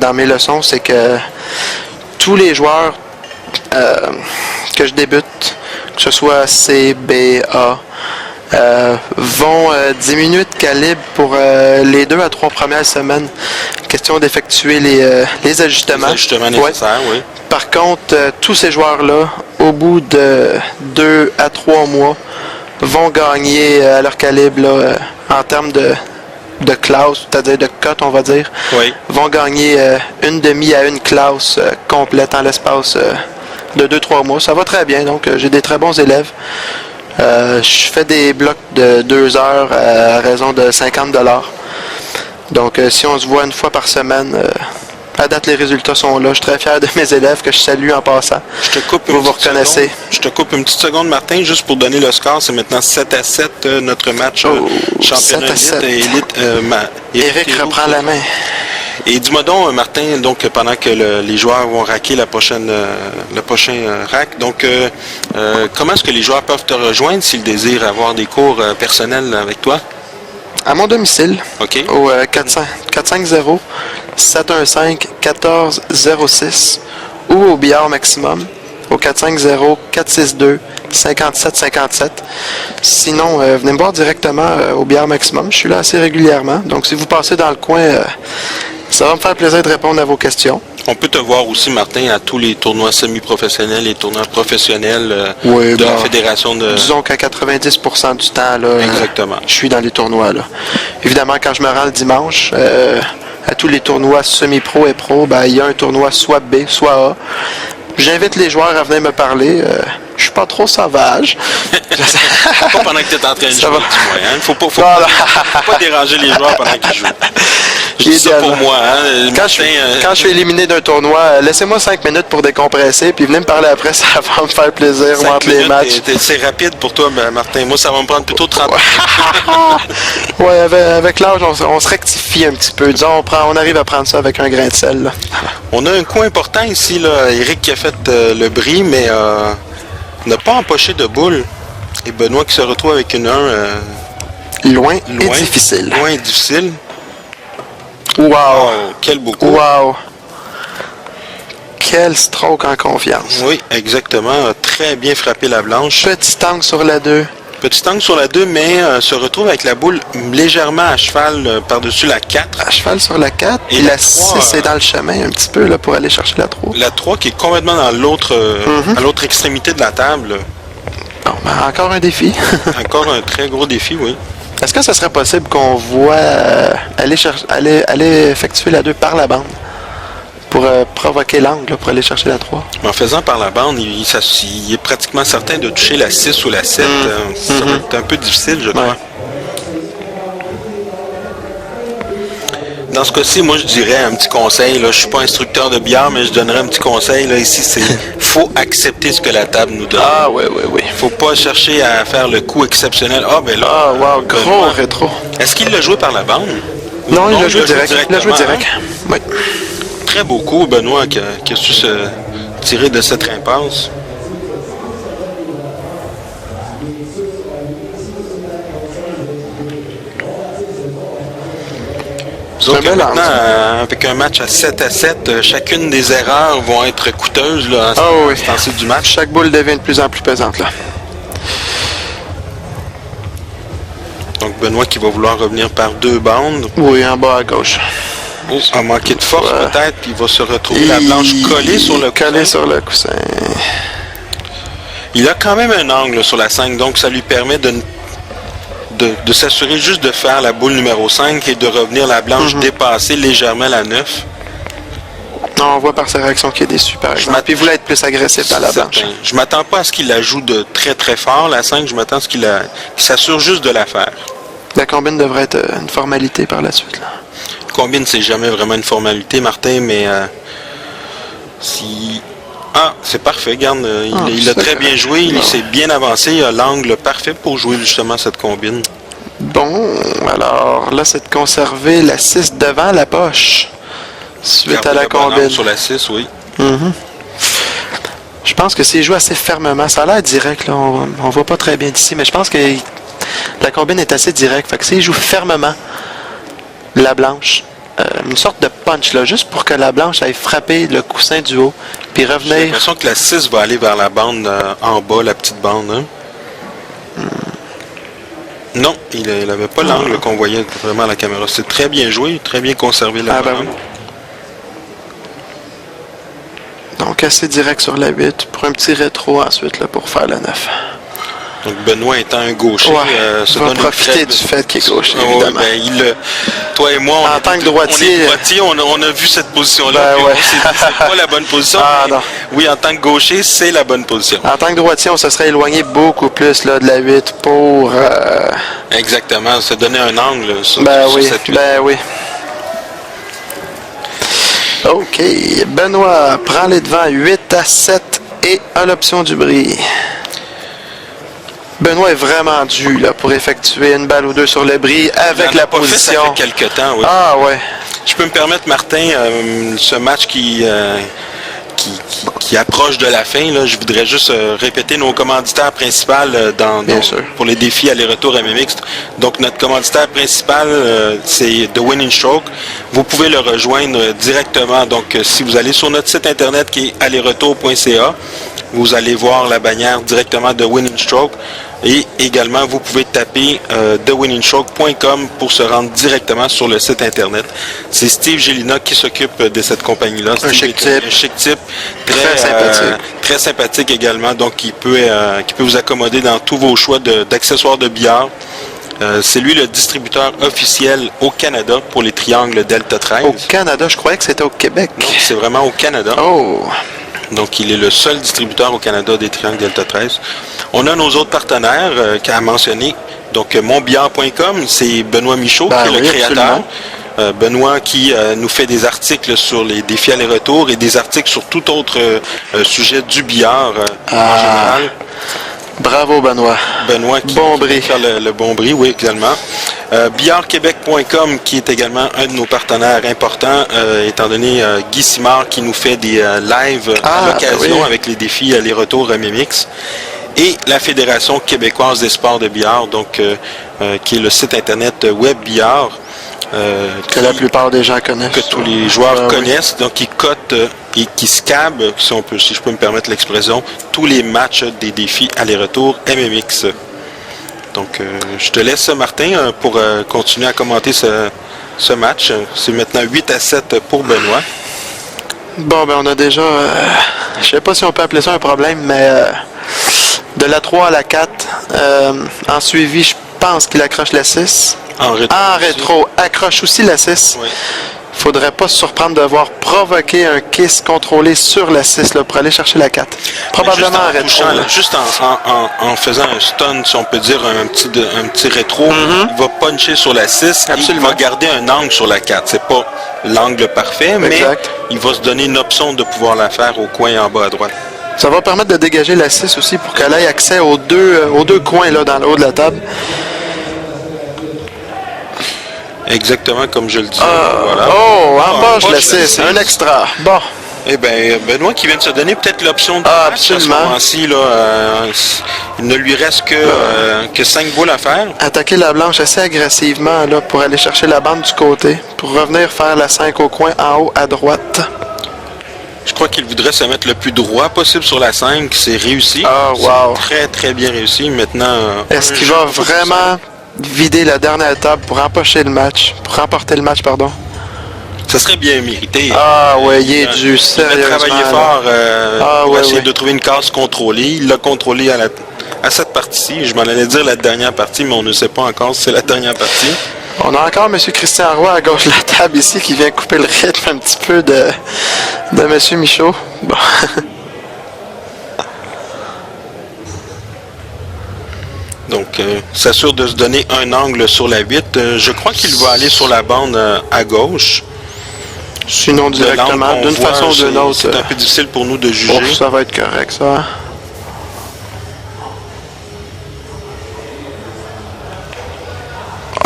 dans mes leçons, c'est que tous les joueurs que je débute, que ce soit C, B, A, vont diminuer de calibre pour les 2 à 3 premières semaines. Question d'effectuer les ajustements. Les ajustements nécessaires, oui. Par contre, tous ces joueurs-là, au bout de 2 à 3 mois, vont gagner à leur calibre là, en termes de classe, c'est-à-dire de cote, on va dire. Oui. Vont gagner une demi à une classe complète en l'espace de 2-3 mois. Ça va très bien, donc j'ai des très bons élèves. Je fais des blocs de 2 heures à raison de 50 $. Donc, si on se voit une fois par semaine, à date, les résultats sont là. Je suis très fier de mes élèves que je salue en passant. Je te coupe vous reconnaissez. Je te coupe une petite seconde, Martin, juste pour donner le score. C'est maintenant 7-7 notre match championnat élite. Éric reprend la main. Et dis-moi donc, Martin, donc pendant que les joueurs vont raquer le prochain rack, donc comment est-ce que les joueurs peuvent te rejoindre s'ils désirent avoir des cours personnels avec toi? À mon domicile, OK. Au 450-715-1406 ou au billard maximum au 450-462-5757. Sinon, venez me voir directement au billard maximum. Je suis là assez régulièrement. Donc, si vous passez dans le coin, ça va me faire plaisir de répondre à vos questions. On peut te voir aussi, Martin, à tous les tournois semi-professionnels et tournois professionnels oui, de la fédération de... Disons qu'à 90% du temps, là, exactement. Je suis dans les tournois. Là. Évidemment, quand je me rends le dimanche, à tous les tournois semi-pro et pro, il y a un tournoi soit B, soit A. J'invite les joueurs à venir me parler. Je suis pas trop sauvage. Pas pendant que tu es en train de jouer, dis-moi. Hein? Faut pas déranger les joueurs pendant qu'ils jouent. Je dis ça pour moi. Hein? Quand je suis éliminé d'un tournoi, laissez-moi 5 minutes pour décompresser, puis venez me parler après, ça va me faire plaisir entre les matchs. C'est rapide pour toi, Martin. Moi, ça va me prendre plutôt 30 minutes. Oui, avec l'âge, on se rectifie un petit peu. Disons, on arrive à prendre ça avec un grain de sel. Là. On a un coup important ici, là. Éric qui a fait le bris, mais n'a pas empoché de boule. Et Benoît qui se retrouve avec une 1 loin et difficile. Loin et difficile. Wow! Oh, quel beau coup! Wow! Quel stroke en confiance! Oui, exactement. Très bien frappé la blanche. Petit angle sur la 2. Petit angle sur la 2, mais se retrouve avec la boule légèrement à cheval par-dessus la 4. À cheval sur la 4. Et la 6 est dans le chemin un petit peu là, pour aller chercher la 3. La 3 qui est complètement dans l'autre à l'autre extrémité de la table. Bon, encore un défi. Encore un très gros défi, oui. Est-ce que ce serait possible qu'on voit aller effectuer la 2 par la bande pour provoquer l'angle pour aller chercher la 3? En faisant par la bande, il est pratiquement certain de toucher la 6 ou la 7. Ça va être un peu difficile, je crois. Ouais. Dans ce cas-ci, moi, je dirais un petit conseil. Là, je ne suis pas instructeur de billard, mais je donnerais un petit conseil. Là, ici, c'est faut accepter ce que la table nous donne. Ah, oui. Faut pas chercher à faire le coup exceptionnel. Ah, ben là. Ah, wow, gros rétro. Est-ce qu'il l'a joué par la bande? Non, il l'a joué direct. Il l'a joué direct. Hein? Oui. Très beau coup, Benoît, qui a su se tirer de cette impasse. Donc, maintenant, avec un match à 7-7, chacune des erreurs vont être coûteuses là, à ce temps-ci du match. Chaque boule devient de plus en plus pesante. Là. Donc, Benoît qui va vouloir revenir par 2 bandes. Oui, en bas à gauche. A manqué de force peut-être, puis il va se retrouver la blanche collée sur le coussin. Collée sur le coussin. Il a quand même un angle sur la 5, donc ça lui permet de s'assurer juste de faire la boule numéro 5 et de revenir la blanche dépasser légèrement la 9. Non, on voit par sa réaction qu'il est déçu, par exemple. Puis il voulait être plus agressif dans la blanche. Je m'attends pas à ce qu'il la joue de très très fort, la 5. Je m'attends à ce qu'il s'assure juste de la faire. La combine devrait être une formalité par la suite. Là. Combine, c'est jamais vraiment une formalité, Martin, mais si Ah, c'est parfait. Regarde, il a très bien joué. Il s'est bien avancé. Il a l'angle parfait pour jouer justement cette combine. Bon, alors là, c'est de conserver la 6 devant la poche. Suite à la combine. Sur la 6, oui. Je pense que s'il joue assez fermement, ça a l'air direct, là, on voit pas très bien d'ici, mais je pense que la combine est assez directe. Fait que s'il joue fermement la blanche, une sorte de punch, là, juste pour que la blanche aille frapper le coussin du haut, puis revenir... J'ai l'impression que la 6 va aller vers la bande en bas, la petite bande. Hein? Non, il n'avait pas l'angle qu'on voyait vraiment à la caméra. C'est très bien joué, très bien conservé la bande. Donc assez direct sur la 8 pour un petit rétro ensuite là, pour faire le 9. Donc Benoît étant un gaucher, il va profiter du fait qu'il est gaucher, évidemment. Toi et moi, en tant que droitier, on a vu cette position-là. On s'est dit c'est pas la bonne position. Oui, en tant que gaucher, c'est la bonne position. En tant que droitier, on se serait éloigné beaucoup plus là, de la 8 pour... Exactement, se donner un angle sur cette 8. Oui. OK. Benoît prend les devants 8-7 et a l'option du bris. Benoît est vraiment dû là, pour effectuer une balle ou deux sur le bris avec la position. Ça fait quelques temps, oui. Ah ouais. Je peux me permettre, Martin, ce match qui approche de la fin, là, je voudrais juste répéter nos commanditaires principaux pour les défis aller-retour MMX. Donc, notre commanditaire principal, c'est The Winning Stroke. Vous pouvez le rejoindre directement. Donc, si vous allez sur notre site internet qui est aller-retour.ca, vous allez voir la bannière directement de Winning Stroke. Et également, vous pouvez taper thewinningstroke.com pour se rendre directement sur le site internet. C'est Steve Gélina qui s'occupe de cette compagnie-là. Un chic type. Très sympathique également. Donc, qui peut vous accommoder dans tous vos choix d'accessoires de billard. C'est lui le distributeur officiel au Canada pour les triangles Delta 13. Au Canada? Je croyais que c'était au Québec. Non, c'est vraiment au Canada. Oh! Donc, il est le seul distributeur au Canada des triangles Delta 13. On a nos autres partenaires qu'a mentionné. Donc, monbillard.com, c'est Benoît Michaud qui est le créateur. Benoît qui nous fait des articles sur les défis aller-retour et des articles sur tout autre sujet du billard en général. Bravo, Benoît. Benoît qui fait le bon bris, oui, également. Billardquebec.com qui est également un de nos partenaires importants, étant donné Guy Simard qui nous fait des lives à l'occasion avec les défis aller-retour MMX. Et la Fédération québécoise des sports de billard, donc qui est le site internet Web Billard. Que la plupart des gens connaissent. Que tous les joueurs connaissent, donc qui cotent et qui scabent, si je peux me permettre l'expression, tous les matchs des défis aller-retour MMX. Donc, je te laisse, Martin, pour continuer à commenter ce match. C'est maintenant 8-7 pour Benoît. Bon, ben on a déjà, je sais pas si on peut appeler ça un problème, mais de la 3 à la 4, en suivi, je pense qu'il accroche la 6. En rétro, accroche aussi la 6. Oui. Faudrait pas se surprendre de voir provoquer un kiss contrôlé sur la 6 là, pour aller chercher la 4. Probablement en rétro. Touchant, là, juste en faisant un stun, si on peut dire un petit rétro, il va puncher sur la 6. Absolument. Il va garder un angle sur la 4. C'est pas l'angle parfait, mais il va se donner une option de pouvoir la faire au coin en bas à droite. Ça va permettre de dégager la 6 aussi pour qu'elle ait accès aux deux coins là, dans le haut de la table. Exactement comme je le dis. Voilà. Oh, en poche la 6, un extra. Bon. Eh bien, Benoît qui vient de se donner peut-être l'option de absolument. À ce moment-ci, là, il ne lui reste que 5 boules à faire. Attaquer la blanche assez agressivement là, pour aller chercher la bande du côté, pour revenir faire la 5 au coin en haut à droite. Je crois qu'il voudrait se mettre le plus droit possible sur la 5. C'est réussi. Wow. C'est très, très bien réussi. Maintenant, est-ce qu'il va vraiment vider la dernière table pour remporter le match, pardon? Ça serait bien mérité. Il est dû, sérieusement. Il a travaillé fort pour essayer de trouver une case contrôlée. Il l'a contrôlée à cette partie-ci. Je m'en allais dire la dernière partie, mais on ne sait pas encore si c'est la dernière partie. On a encore M. Christian Roy à gauche de la table ici qui vient couper le rythme un petit peu de M. Michaud. Bon. Donc, s'assure de se donner un angle sur la 8. Je crois qu'il va aller sur la bande à gauche. Sinon directement, d'une façon ou d'une autre. C'est un peu difficile pour nous de juger. Oh, ça va être correct, ça.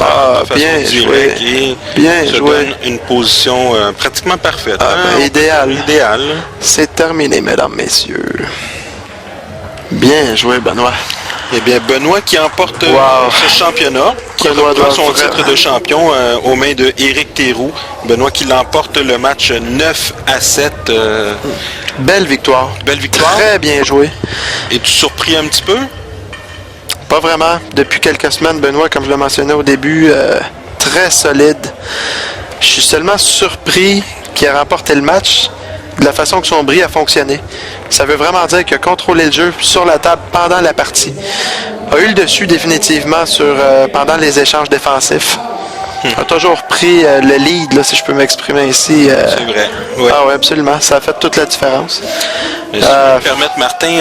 Ah, bien joué. Bien joué. Une position pratiquement parfaite. Idéal. Idéal. C'est terminé, mesdames, messieurs. Bien joué, Benoît. Eh bien, Benoît qui emporte ce championnat, qui reprend son titre de champion aux mains de Éric Théroux. Benoît qui l'emporte le match 9-7. Belle victoire. Belle victoire. Très bien joué. Es-tu surpris un petit peu? Pas vraiment. Depuis quelques semaines, Benoît, comme je le mentionnais au début, très solide. Je suis seulement surpris qu'il ait remporté le match de la façon que son bris a fonctionné. Ça veut vraiment dire qu'il a contrôlé le jeu sur la table pendant la partie. A eu le dessus définitivement pendant les échanges défensifs. A toujours pris le lead, là, si je peux m'exprimer ici. C'est vrai. Ouais. Ah oui, absolument. Ça a fait toute la différence. Si vous me permettez, Martin,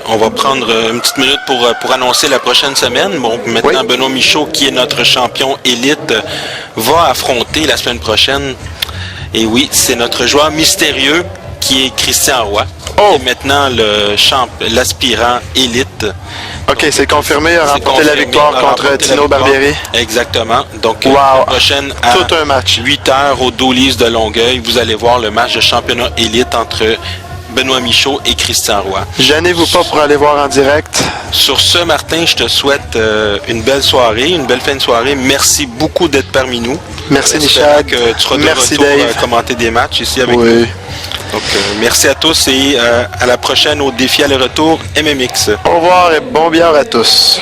on va prendre une petite minute pour annoncer la prochaine semaine. Bon, maintenant, oui. Benoît Michaud, qui est notre champion élite, va affronter la semaine prochaine. Et oui, c'est notre joueur mystérieux qui est Christian Roy. Qui est maintenant l'aspirant élite. OK, donc, c'est confirmé, il a remporté la victoire contre Tino Barbieri. Exactement. Donc, la prochaine à tout un match. 8h au Doolies de Longueuil, vous allez voir le match de championnat élite entre Benoît Michaud et Christian Roy. Gênez-vous pas pour aller voir en direct. Sur ce, Martin, je te souhaite une belle soirée, une belle fin de soirée. Merci beaucoup d'être parmi nous. Merci, Michel. Que tu seras de retour à commenter des matchs ici avec nous. Donc, merci à tous et à la prochaine au défi aller-retour MMX. Au revoir et bon bière à tous.